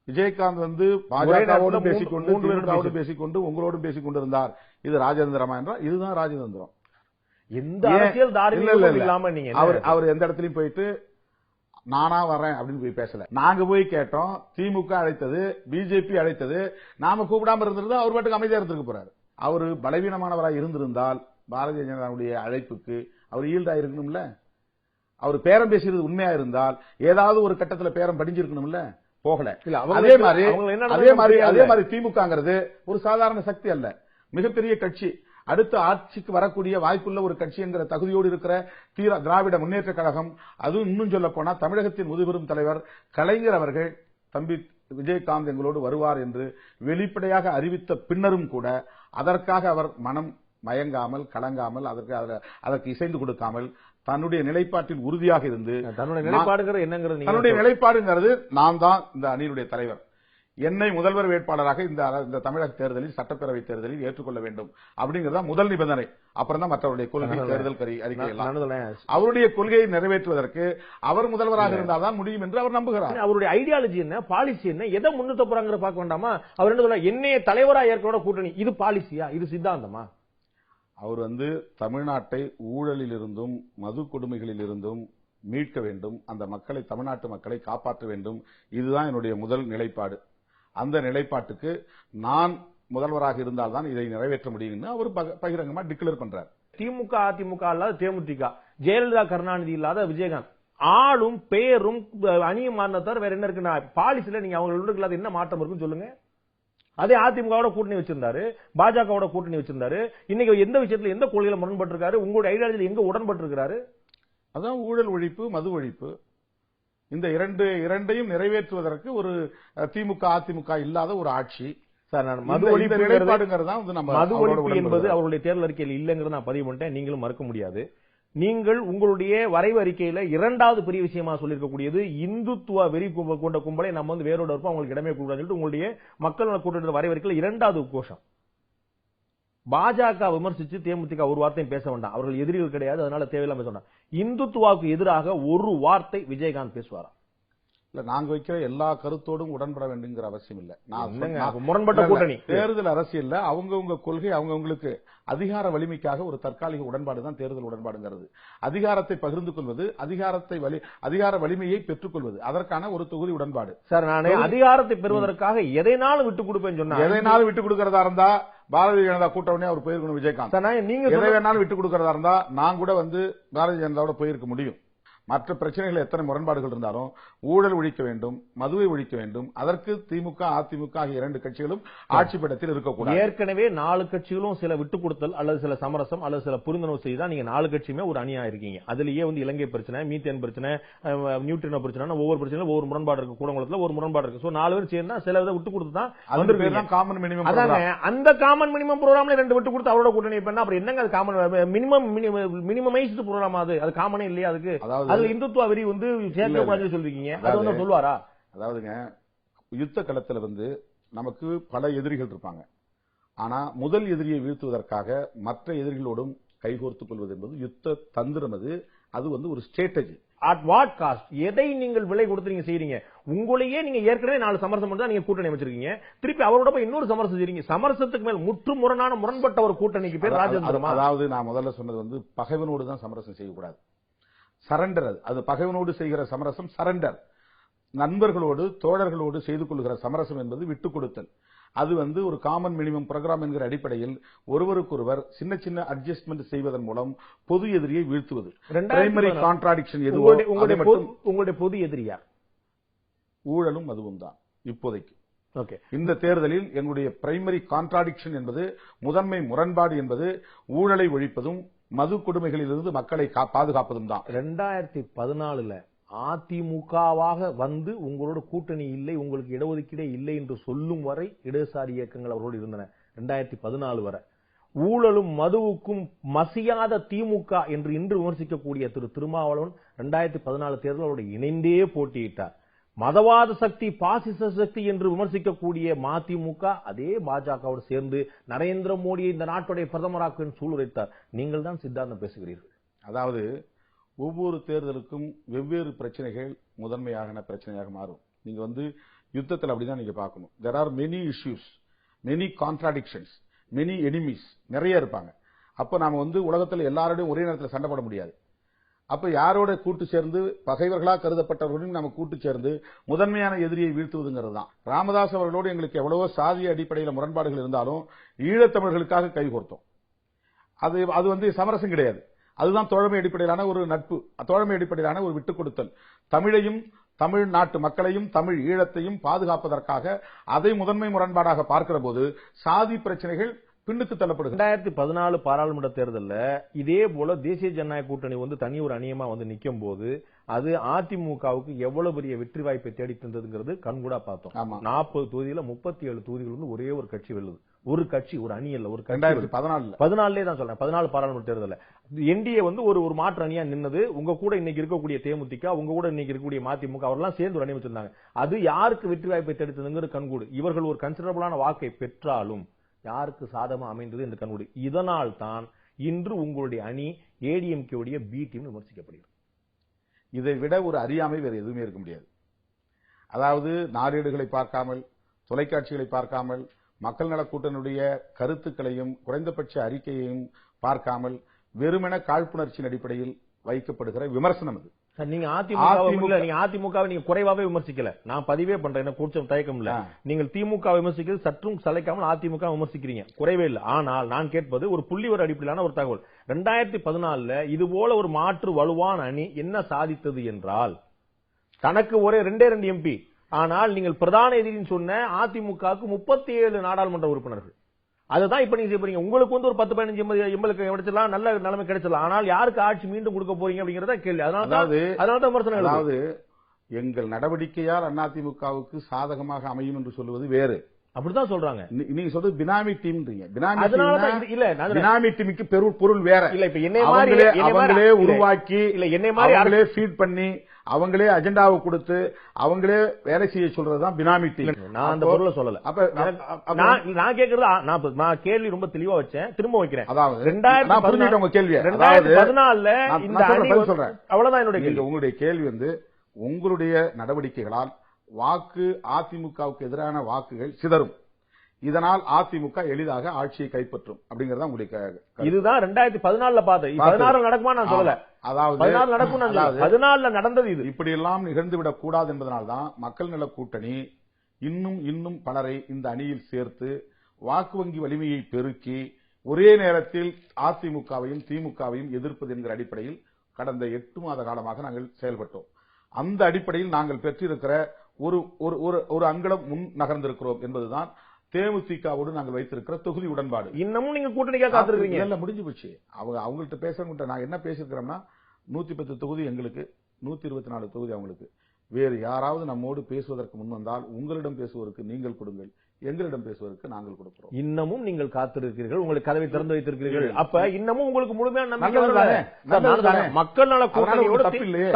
விஜயகாந்த் பாஜகவோடு பேசிக்கொண்டு உங்களோடும் பேசிக் கொண்டிருந்தார், இது ராஜதந்திரமா என்றால் இதுதான் ராஜதந்திரம். எந்த அரசியல் தாரியம் இல்லாம நீங்க அவர் எந்த இடத்துலயும் போயிட்டு நானா வரேன் அப்படின்னு போய் பேசல. நாங்க போய் கேட்டோம், திமுக அழைத்தது, பிஜேபி அழைத்தது, நாம கூப்பிடாம இருந்திருந்தா அவர் பாட்டுக்கு அமைதியா இருந்திருக்க போறாரு. அவரு பலவீனமானவராக இருந்திருந்தால் பாரதிய ஜனதாவுடைய அழைப்புக்கு அவர் ஈல்டா இருக்கணும்ல. அவர் பேரம் பேசுறது உண்மையா இருந்தால் ஏதாவது ஒரு கட்டத்துல பேரம் படிஞ்சிருக்கணும்ல, போகல. அதே மாதிரி திமுகங்கிறது ஒரு சாதாரண சக்தி அல்ல, மிகப்பெரிய கட்சி. அடுத்த ஆட்சிக்கு வரக்கூடிய வாய்ப்புள்ள ஒரு கட்சி என்கிற தகுதியோடு இருக்கிற திராவிட முன்னேற்ற கழகம். அதுவும் இன்னும் சொல்ல போனா தமிழகத்தின் முதுபெரும் தலைவர் கலைஞர் அவர்கள் தம்பி விஜயகாந்த் எங்களோடு வருவார் என்று வெளிப்படையாக அறிவித்த பின்னரும் கூட அதற்காக அவர் மனம் மயங்காமல் கலங்காமல் அதற்கு இசைந்து கொடுக்காமல் தன்னுடைய நிலைப்பாட்டில் உறுதியாக இருந்து, தன்னுடைய நிலைப்பாடுங்கிறது நான் தான் இந்த அணியினுடைய தலைவர், என்னை முதல்வர் வேட்பாளராக இந்த தமிழக தேர்தலில் சட்டப்பேரவை தேர்தலில் ஏற்றுக்கொள்ள வேண்டும் அப்படிங்கறத முதல் நிபந்தனை. அப்புறம் தான் மற்றவருடைய கொள்கை தேர்தல் அறிக்கை. அவருடைய கொள்கையை நிறைவேற்றுவதற்கு அவர் முதல்வராக இருந்தால்தான் முடியும் என்று அவர் நம்புகிறார். அவருடைய ஐடியாலஜி என்ன, பாலிசி என்ன, எதை முன்னிறுத்த போறாங்க பார்க்க வேண்டாமா? அவர் என்ன சொல்ல, என்னைய தலைவரா ஏற்கனவே கூட்டணி, இது பாலிசியா, இது சித்தாந்தமா? அவர் தமிழ்நாட்டை ஊழலில் இருந்தும் மது கொடுமைகளில் இருந்தும் மீட்க வேண்டும், அந்த மக்களை, தமிழ்நாட்டு மக்களை காப்பாற்ற வேண்டும், இதுதான் என்னுடைய முதல் நிலைப்பாடு. அந்த நிலைப்பாட்டுக்கு நான் முதல்வராக இருந்தால்தான் இதை நிறைவேற்ற முடியும்னு அவர் பகிரங்கமா டிக்ளேர் பண்றார். திமுக அதிமுக இல்லாத தேமுதிக, ஜெயலலிதா கருணாநிதி இல்லாத விஜயகாந்த், ஆளும் பேரும் அணியும் மாறின தவிர வேற என்ன இருக்குன்னா பாலிசில நீங்க அவங்களுக்கு இல்லாத என்ன மாற்றம் இருக்குன்னு சொல்லுங்க. அதே அதிமுகவோட கூட்டணி வச்சிருந்தாரு, பாஜகவோட கூட்டணி வச்சிருந்தாரு. இன்னைக்கு எந்த விஷயத்துல எந்த கொள்கையில முரண்பட்டு இருக்காரு, உங்களுடைய ஐடியாலஜில எங்க உடன்பட்டு இருக்காரு? அதான் ஊழல் ஒழிப்பு, மது ஒழிப்பு. இந்த இரண்டையும் நிறைவேற்றுவதற்கு ஒரு திமுக அதிமுக இல்லாத ஒரு ஆட்சி. மது ஒழிப்பு என்பது அவருடைய தேர்தல் அறிக்கையில் இல்லைங்கிறத நான் பதிவு பண்ணிட்டேன், நீங்களும் மறுக்க முடியாது. நீங்கள் உங்களுடைய வரைவு அறிக்கையில 2வது பெரிய விஷயமா சொல்லியிருக்கக்கூடியது இந்துத்துவ வெறி கொண்ட கும்பலை நம்ம வேரோட இருப்போம், அவங்களுக்கு இடமே கூடாதுன்னு சொல்லிட்டு உங்களுடைய மக்கள் நல கூட்டணி வரைவு அறிக்கையில் 2வது கோஷம். பாஜக விமர்சிச்சு தேமுதிக ஒரு வார்த்தையும் பேச வேண்டாம், அவர்கள் எதிரிகள் கிடையாது, அதனால தேவையில்லாம பேச வேண்டாம். இந்துத்துவாவுக்கு எதிராக ஒரு வார்த்தை விஜயகாந்த் பேசுவாரா? இல்ல நாங்க வைக்கிற எல்லா கருத்தோடும் உடன்பட வேண்டுங்கிற அவசியம் இல்ல. முரண்பட்ட கூட்டணி தேர்தல் அரசியல்ல அவங்கவுங்க கொள்கை அவங்கவுங்களுக்கு அதிகார வலிமைக்காக ஒரு தற்காலிக உடன்பாடு தான் தேர்தல் உடன்பாடுங்கிறது. அதிகாரத்தை பகிர்ந்து கொள்வது, அதிகார வலிமையை பெற்றுக் கொள்வது, அதற்கான ஒரு தொகுதி உடன்பாடு. சார், நான் அதிகாரத்தை பெறுவதற்காக எதைனாலும் விட்டுக் கொடுப்பேன் சொன்னா, எதைனாலும் விட்டுக் கொடுக்கறதா இருந்தா பாரதிய ஜனதா கூட்டணி அவர் போயிருக்கணும். விஜயகாந்த் நீங்க எதை வேணாலும் விட்டுக் கொடுக்கறதா இருந்தா நான் கூட பாரதிய ஜனதாவோட போயிருக்க முடியும். மற்ற பிரச்சனைகள் எத்தனை முரண்பாடுகள் இருந்தாலும் ஊழல் ஒழிக்க வேண்டும், மதுவை ஒழிக்க வேண்டும். அதற்கு திமுக, அதிமுக ஆகிய 2 கட்சிகளும் ஆட்சி பீடத்தில் இருக்கக்கூடாது. ஏற்கனவே 4 கட்சிகளும் சில விட்டுக் கொடுத்தல் அல்லது சில சமரசம் அல்லது சில புரிந்துணர்வு செய்து நீங்க 4 கட்சியுமே ஒரு அணியா இருக்கீங்க. அதுலயே இலங்கை பிரச்சனை, மீத்தேன் பிரச்சனை, நியூட்ரினோ பிரச்சனை, ஒவ்வொரு பிரச்சனையும் ஒவ்வொரு முரண்பாடு இருக்கு. கூடங்குளத்துல ஒரு முரண்பாடு இருக்கு. சோ 4 பேர் சேர்ந்தா சில இதை விட்டு கொடுத்து தான் காமன் மினிமம். அந்த காமன் மினிமம் ப்ரோகிராம்ல 2 விட்டு கொடுத்து அவரோட கூட்டணி பண்ணா அப்புறம் என்னங்க காமன் மினிமமைஸ்டு ப்ரோகிராம்? அது காமனே இல்லையா? அதுக்கு அது இந்துத்துவ வெறி சேர்க்க சொல்றீங்க. அது சொல்லுவாரா? அதாவதுங்க, யுத்த களத்துல நமக்கு பல எதிரிகள் இருப்பாங்க. ஆனா முதல் எதிரியை வீழ்த்துவதற்காக மற்ற எதிரிகளோடும் கைகோர்த்துக் கொள்வது என்பது யுத்த தந்திரம். அது ஒரு ஸ்ட்ராட்டஜி. At what cost? எதை நீங்கள் விலை கொடுத்து நீங்க செய்றீங்க? உங்களையே நீங்க ஏற்கனவே 4 சமரசம் பண்ணி நீங்க கூட்டணி அமைச்சிருக்கீங்க. திருப்பி அவரோட போய் இன்னொரு சமரசம் செய்றீங்க. சமரசத்துக்கு மேல் முரண்பட்ட ஒரு கூட்டணிக்கு பேர் ராஜதந்திரமா? அதாவது நான் முதல்ல சொன்னது பகைவனோடு தான் சமரசம் செய்யக்கூடாது. சரண்டர். அது பகைவனோடு செய்கிற சமரசம் சரண்டர். நண்பர்களோடு தோழர்களோடு செய்து கொள்கிற சமரசம் என்பது விட்டுக் கொடுத்தல். அது ஒரு காமன் மினிமம் புரோகிராம் என்கிற அடிப்படையில் ஒருவருக்கொருவர் சின்ன சின்ன அட்ஜஸ்ட்மெண்ட் செய்வதன் மூலம் பொது எதிரியை வீழ்த்துவது. பிரைமரி கான்ட்ராடிக்ஷன் எதுவோ உங்களுடைய பொது எதிரியா? ஊழலும் அதுவும் தான் இப்போதைக்கு. இந்த தேர்தலில் எங்களுடைய பிரைமரி கான்ட்ராடிக்ஷன் என்பது, முதன்மை முரண்பாடு என்பது ஊழலை ஒழிப்பதும் மது கொடுமைகளிலிருந்து மக்களை பாதுகாப்பதும் தான். 2014 அதிமுகவாக உங்களோட கூட்டணி இல்லை, உங்களுக்கு இடஒதுக்கீடே இல்லை என்று சொல்லும் வரை இடதுசாரி இயக்கங்கள் அவரோடு இருந்தன. 2014 வரை ஊழலும் மதுவுக்கும் மசியாத திமுக என்று இன்று விமர்சிக்கக்கூடிய திரு திருமாவளவன் 2014 தேர்தலோடு இணைந்தே போட்டியிட்டார். மதவாத சக்தி, பாசிச சக்தி என்று விமர்சிக்கக்கூடிய மதிமுக அதே பாஜகவோடு சேர்ந்து நரேந்திர மோடியை இந்த நாட்டுடைய பிரதமராக சூளுரைத்தார். நீங்கள் தான் சித்தாந்தம் பேசுகிறீர்கள். அதாவது ஒவ்வொரு தேர்தலுக்கும் வெவ்வேறு பிரச்சனைகள் முதன்மையான பிரச்சனையாக மாறும். நீங்க யுத்தத்தில் அப்படிதான் நீங்க பார்க்கணும். there are many issues, many contradictions, many enemies, நிறைய இருப்பாங்க. அப்ப நாம உலகத்தில் எல்லாரோடையும் ஒரே நேரத்தில் சண்டை போட முடியாது. அப்ப யாரோட கூட்டு சேர்ந்து பகைவர்களாக கருதப்பட்டவர்களும் நம்ம கூட்டு சேர்ந்து முதன்மையான எதிரியை வீழ்த்துவதுங்கிறது தான். ராமதாஸ் அவர்களோடு எங்களுக்கு எவ்வளவோ சாதிய அடிப்படையில் முரண்பாடுகள் இருந்தாலும் ஈழத்தமிழர்களுக்காக கைகோர்த்தோம். அது சமரசம் கிடையாது. அதுதான் தோழமை அடிப்படையிலான ஒரு நட்பு, தோழமை அடிப்படையிலான ஒரு விட்டுக் கொடுத்தல். தமிழையும் தமிழ்நாட்டு மக்களையும் தமிழ் ஈழத்தையும் பாதுகாப்பதற்காக அதை முதன்மை முரண்பாடாக பார்க்கிற போது சாதி பிரச்சனைகள் பின்னுக்கு தள்ளப்படுகிறது. 2014 பாராளுமன்ற தேர்தலில் இதே போல தேசிய ஜனநாயக கூட்டணி தனி ஒரு அணியமா நிக்கும் போது அது அதிமுகவுக்கு எவ்வளவு பெரிய வெற்றி வாய்ப்பை தேடி தந்ததுங்கிறது கண்கூடா பார்த்தோம். 40 தொகுதியில 37 தொகுதிகள் ஒரே ஒரு கட்சி வெல்லுது. ஒரு கட்சி, ஒரு அணி இல்ல, ஒரு 2014 தான் சொல்றேன். 14 பாராளுமன்ற தேர்தலில் என்டிஏ ஒரு மாற்று அணியா நின்னது. உங்க கூட இன்னைக்கு இருக்கக்கூடிய தேமுதிக, உங்க கூட இன்னைக்கு இருக்கக்கூடிய மதிமுக அவரெல்லாம் சேர்ந்து ஒரு அணி வச்சிருந்தாங்க. அது யாருக்கு வெற்றி வாய்ப்பை தேடித்ததுங்கிறது கண்கூடு. இவர்கள் ஒரு கன்சிடரபிளான வாக்கை பெற்றாலும் யாருக்கு சாதகமா அமைந்தது என்று கண்கூடு. இதனால் தான் இன்று உங்களுடைய அணி ஏடிஎம்கே உடைய பி டீம் விமர்சிக்கப்படுகிறது. இதை விட ஒரு அறியாமை வேறு எதுவுமே இருக்க முடியாது. அதாவது நாளேடுகளை பார்க்காமல், தொலைக்காட்சிகளை பார்க்காமல், மக்கள் நல கூட்டணியுடைய கருத்துக்களையும் குறைந்தபட்ச அறிக்கையையும் பார்க்காமல் வெறுமென காழ்ப்புணர்ச்சியின் அடிப்படையில் வைக்கப்படுகிற விமர்சனம் அது. நீங்க அதிமுகவை நீங்க குறைவாவே விமர்சிக்கல. நான் பதிவே பண்றேன், எனக்கு கூச்சம் தயக்கம் இல்ல. நீங்கள் திமுக விமர்சிக்கிறது சற்றும் சளைக்காமல் அதிமுக விமர்சிக்கிறீங்க, குறைவே இல்லை. ஆனால் நான் கேட்பது ஒரு புள்ளிவர அடிப்படையிலான ஒரு தகவல். 2014 இது போல ஒரு மாற்று வலுவான அணி என்ன சாதித்தது என்றால், தனக்கு ஒரே 2 எம்பி, ஆனால் நீங்கள் பிரதான எதிரின்னு சொன்ன அதிமுகவுக்கு 37 நாடாளுமன்ற உறுப்பினர்கள். அதுதான் இப்ப நீங்க செய்ய. உங்களுக்கு ஒரு 10-15 எம்எல்ஏ கிடைச்சலாம், நல்ல நிலைமை கிடைச்சலாம். ஆனால் யாருக்கு ஆட்சி மீண்டும் கொடுக்க போறீங்க அப்படிங்கறத கேள்வி. அதனால விமர்சனம். அதாவது எங்கள் நடவடிக்கையால் அதிமுகவுக்கு சாதகமாக அமையும் என்று சொல்லுவது வேறு. அப்படிதான் சொல்றாங்க. நீங்க சொல்றது பினாமி டீம். பினாமி டீமுக்கு பொருள் வேற இல்ல. இப்ப அவங்களே உருவாக்கி இல்ல, என்னை மாதிரி அவங்களே ஃபீட் பண்ணி அவங்களே அஜெண்டாவை கொடுத்து அவங்களே வேலை செய்ய சொல்றதுதான் பினாமி டீம். நான் அந்த பொருளை சொல்லல. அப்ப நான் கேக்குறது, நான் கேள்வி ரொம்ப தெளிவா வச்சேன், திரும்ப வைக்கிறேன். அதாவது 2014 உங்க கேள்வி 2014 இந்த சொல்றேன். அவ்வளவுதான் என்னுடைய கேள்வி. உங்களுடைய கேள்வி உங்களுடைய நடவடிக்கைகளால் வாக்கு அதிமுகவுக்கு எதிரான வாக்குகள் சிதறும். இதனால் அதிமுக எளிதாக ஆட்சியை கைப்பற்றும் அப்படிங்கறத உங்களுக்கு. இதுதான் 2014 பார்த்தது. 16 நடக்குமா நான் சொல்லல. அதாவது 16 நடக்கும் நான் சொல்லல. 14 நடந்தது. இது இப்படி எல்லாம் நிகழ்ந்துவிடக் கூடாது என்பதனால்தான் மக்கள் நல கூட்டணி இன்னும் பலரை இந்த அணியில் சேர்த்து வாக்கு வங்கி வலிமையை பெருக்கி ஒரே நேரத்தில் அதிமுகவையும் திமுகவையும் எதிர்ப்பது என்கிற அடிப்படையில் கடந்த 8 மாத காலமாக நாங்கள் செயல்பட்டோம். அந்த அடிப்படையில் நாங்கள் பெற்றிருக்கிற ஒரு அங்கலம் முன் நகர்ந்திருக்கிறோம் என்பதுதான் தேமுதிகவோடு நாங்கள் வைத்திருக்கிற தொகுதி உடன்பாடு. இன்னமும் நீங்க கூட்டணிக்காக காத்திருக்கீங்க. எல்லாம் முடிஞ்சு போச்சு. அவங்கள்ட்ட பேசுறவங்க நான் என்ன பேசிருக்கிறோம்னா 110 தொகுதி எங்களுக்கு, 124 தொகுதி அவங்களுக்கு. வேறு யாராவது நம்மோடு பேசுவதற்கு முன் வந்தால் உங்களிடம் பேசுவதற்கு நீங்கள் கொடுங்கள், எங்களிடம் பேசுவதற்கு நாங்கள் கொடுக்கிறோம். இன்னமும் நீங்கள் காத்திருக்கிறீர்கள், உங்களுக்கு கதவை திறந்து வைத்திருக்கிறீர்கள். அப்ப இன்னமும் உங்களுக்கு முழுமையான நம்பிக்கை. மக்கள் நல கூட்டணியோட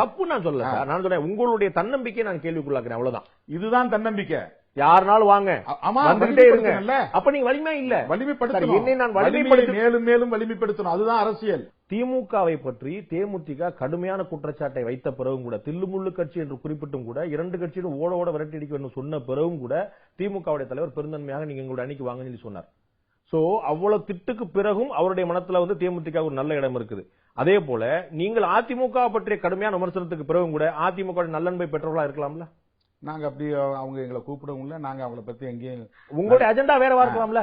தப்பு நான் சொல்ல சார். நான் சொல்றேன் உங்களுடைய தன்னம்பிக்கை நான் கேள்விக்குள்ளாக்குறேன், அவ்வளவுதான். இதுதான் தன்னம்பிக்கை. யாருனாலும் வாங்க, வந்துட்டே இருங்க. அப்ப நீங்க வலிமை இல்ல, வலிமைப்படுத்தணும். என்னை நான் வலிமைப்படுத்த மேலும் மேலும் வலிமைப்படுத்தணும். அதுதான் அரசியல். திமுகவை பற்றி தேமுதிக கடுமையான குற்றச்சாட்டை வைத்த பிறகும் கூட, தில்லுமுள்ளு கட்சி என்று குறிப்பிட்டும் கூட, 2 கட்சியும் ஓட விரட்டி அடிக்க வேண்டும் சொன்ன பிறகும் கூட திமுகவுடைய தலைவர் பெருந்தன்மையாக நீங்க எங்களுடைய அணிக்கு வாங்கன்னு சொல்லி சொன்னார். சோ அவ்வளவு திட்டுக்கு பிறகும் அவருடைய மனத்துல தேமுதிக ஒரு நல்ல இடம் இருக்குது. அதே போல நீங்கள் அதிமுக பற்றிய கடுமையான விமர்சனத்துக்கு பிறகும் கூட அதிமுக நல்லன்பை பெற்றவர்களா இருக்கலாம்ல. நாங்க அப்படி அவங்க எங்களை கூப்பிடவும் இல்ல, நாங்க அவங்களை பத்தி எங்கேயும் உங்களுடைய அஜெண்டா வேறவா இருக்கலாம்ல.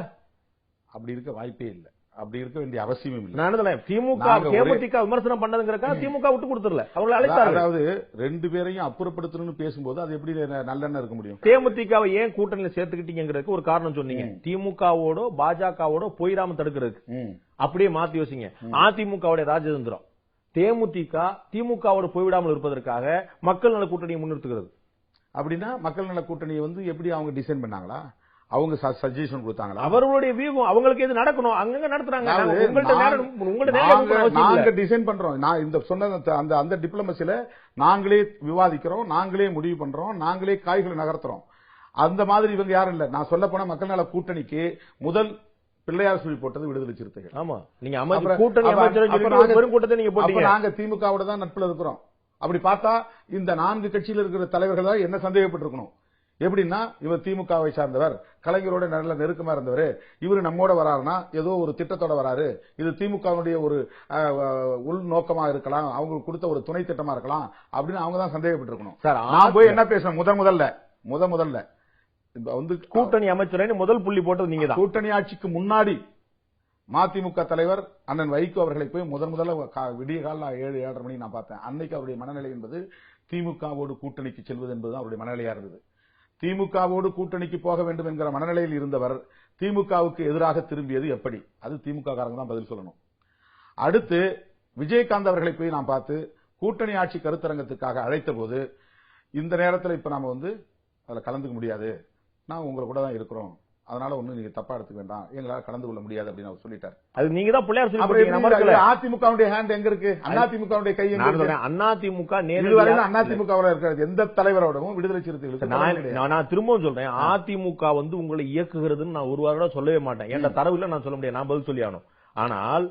அப்படி இருக்க வாய்ப்பே இல்லை, அப்படி இருக்க வேண்டிய அவசியமும் இல்லை. நான் திமுக தேமுதிக விமர்சனம் பண்ணதுங்கிறக்கா திமுக விட்டு கொடுத்துடல, அவங்களை அழைத்தார். அதாவது 2 பேரையும் அப்புறப்படுத்தணும்னு பேசும்போது அது எப்படி நல்லெண்ணம் இருக்க முடியும்? தேமுதிகவை ஏன் கூட்டணியில சேர்த்துக்கிட்டீங்கிறதுக்கு ஒரு காரணம் சொன்னீங்க. திமுகவோட பாஜகவோட போயிடாம தடுக்கிறதுக்கு. அப்படியே மாத்தி யோசிங்க. அதிமுகவுடைய ராஜதந்திரம் தேமுதிக திமுகவோட போய்விடாமல் இருப்பதற்காக மக்கள் நல கூட்டணியை முன்னிறுத்துகிறது. அப்படின்னா மக்கள் நல கூட்டணியை எப்படி அவங்க டிசைன் பண்ணாங்களா? அவங்க சஜஷன் கொடுத்தாங்களா? அவர்களுடைய வியூகம் அவங்களுக்கு எது நடக்கணும் அங்கங்க நடத்துறாங்க. நாங்க டிசைன் பண்றோம். நான் இந்த சொன்ன அந்த டிப்ளமசில நாங்களே விவாதிக்கிறோம், நாங்களே முடிவு பண்றோம், நாங்களே காய்களை நகர்த்துறோம். அந்த மாதிரி இவங்க யாரும் இல்ல. நான் சொல்ல போனா மக்கள் நல கூட்டணிக்கு முதல் பிள்ளையார் சொல்லி போட்டது விடுதலை சிறுத்தைகள். ஆமா, நீங்க கூட்டணி பெருங்கூட்டத்தை நீங்க போட்டீங்க. நாங்க திமுகவோட தான் நட்புல இருக்கிறோம். அப்படி பார்த்தா இந்த 4 கட்சியில் இருக்கிற தலைவர்கள் தான் என்ன சந்தேகப்பட்டிருக்கணும். எப்படின்னா இவர் திமுகவை சார்ந்தவர், கலைஞரோட நல்ல நெருக்கமா இருந்தவர், இவரு நம்மோட வராருன்னா ஏதோ ஒரு திட்டத்தோட வராரு, இது திமுகவுடைய ஒரு உள் நோக்கமா இருக்கலாம், அவங்களுக்கு கொடுத்த ஒரு துணை திட்டமா இருக்கலாம் அப்படின்னு அவங்க தான் சந்தேகப்பட்டிருக்கணும். நான் போய் என்ன பேசுறேன், முதல்ல கூட்டணி அமைச்சர் முதல் புள்ளி போட்டது நீங்க தான். கூட்டணி ஆட்சிக்கு முன்னாடி மதிமுக தலைவர் அண்ணன் வைகோ அவர்களை போய் முதல்ல விடிய கால 7-7:30 மணிக்கு நான் பார்த்தேன். அன்னைக்கு அவருடைய மனநிலை என்பது திமுகவோடு கூட்டணிக்கு செல்வது என்பதுதான் அவருடைய மனநிலையா இருந்தது. திமுகவோடு கூட்டணிக்கு போக வேண்டும் என்கிற மனநிலையில் இருந்தவர் திமுகவுக்கு எதிராக திரும்பியது எப்படி? அது திமுக காரங்க தான் பதில் சொல்லணும். அடுத்து விஜயகாந்த் அவர்களை போய் நான் பார்த்து கூட்டணி ஆட்சி கருத்தரங்கத்துக்காக அழைத்த போது, இந்த நேரத்தில் இப்ப நாம அதுல கலந்துக்க முடியாது, நான் உங்களை கூட தான் இருக்கிறோம், அதனால ஒண்ணு நீங்க தப்பா எடுத்துக்க வேண்டாம், எங்களால கலந்து கொள்ள முடியாது அப்படின்னு அவர் சொல்லிட்டார். அது நீங்க தான் பிள்ளையார் சொல்லி. அதிமுகவுடைய ஹேண்ட் எங்க இருக்கு? அதிமுகவுடைய கை எங்க இருக்கு? அதிமுக அதிமுகவில் இருக்கிறது எந்த தலைவரோடவும் விடுதலை சிறுத்தைகளுக்கு. நான் திரும்பவும் சொல்றேன், அதிமுக உங்களை இயக்குகிறதுன்னு நான் ஒரு வாரம் சொல்லவே மாட்டேன். என்ற தரவுல நான் சொல்ல முடியாது, நான் பதில் சொல்லி ஆகணும். ஆனால்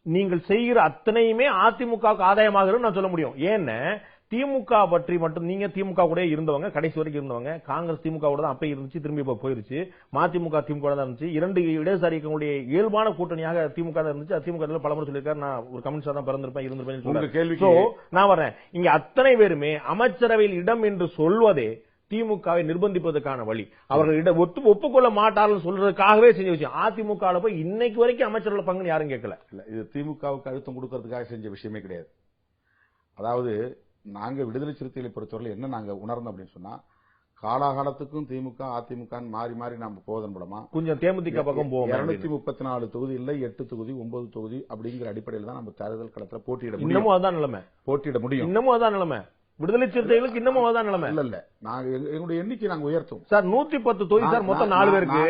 நீங்கள் செய்கிற அத்தனையுமே அதிமுகவுக்கு ஆதாயமாகிறது நான் சொல்ல முடியும். ஏன்னா திமுக பற்றி மட்டும் நீங்க திமுக கூட இருந்தவங்க, கடைசி வரைக்கும் இருந்தவங்க. காங்கிரஸ் திமுக கூட தான் அப்ப இருந்துச்சு, திரும்பி இப்ப போயிருச்சு. மதிமுக திமுக தான் இருந்துச்சு. 2 இடதுசாரி இயக்கங்களுடைய இயல்பான கூட்டணியாக திமுக தான் இருந்துச்சு. அதிமுக பலமுறை சொல்லியிருக்காரு, நான் ஒரு கம்யூனிஸ்டா தான் பிறந்திருப்பேன் இருந்திருப்பேன். நான் வரேன், இங்க அத்தனை பேருமே அமைச்சரவையில் இடம் என்று சொல்வதே திமுகவை நிர்பந்திப்பதற்கான வழி. அவர்கள் ஒப்புக்கொள்ள மாட்டார்கள் சொல்றதுக்காகவே செஞ்ச விஷயம். அதிமுக போய் இன்னைக்கு வரைக்கும் அமைச்சர்கள் பங்கு யாரும் கேட்கல. இது திமுகவுக்கு அழுத்தம் கொடுக்கறதுக்காக செஞ்ச விஷயமே கிடையாது. அதாவது நாங்க விடுதலை சிறுத்தைகளை பொறுத்தவரை என்ன நாங்க உணர்ந்தோம் அப்படின்னு சொன்னா, காலாகாலத்துக்கும் திமுக அதிமுக மாறி மாறி நாம போவதன் மூலமா கொஞ்சம் தேமுதிக பக்கம் போவோம். 234 தொகுதி இல்ல 8 தொகுதி 9 தொகுதி அப்படிங்கிற அடிப்படையில் தான் நம்ம தேர்தல் களத்துல போட்டியிட முடியும். இன்னமும் அதான் நிலைமை. போட்டியிட முடியும். இன்னமும் அதான் நிலைமை. விடுதலை சிறுத்தைகளுக்கு இன்னமும் அதான் நிலைமை. இல்ல நாங்க எங்களுடைய எண்ணிக்கை நாங்க உயர்த்தும் சார். 110 தொகுதி சார், மொத்தம் 4 பேருக்கு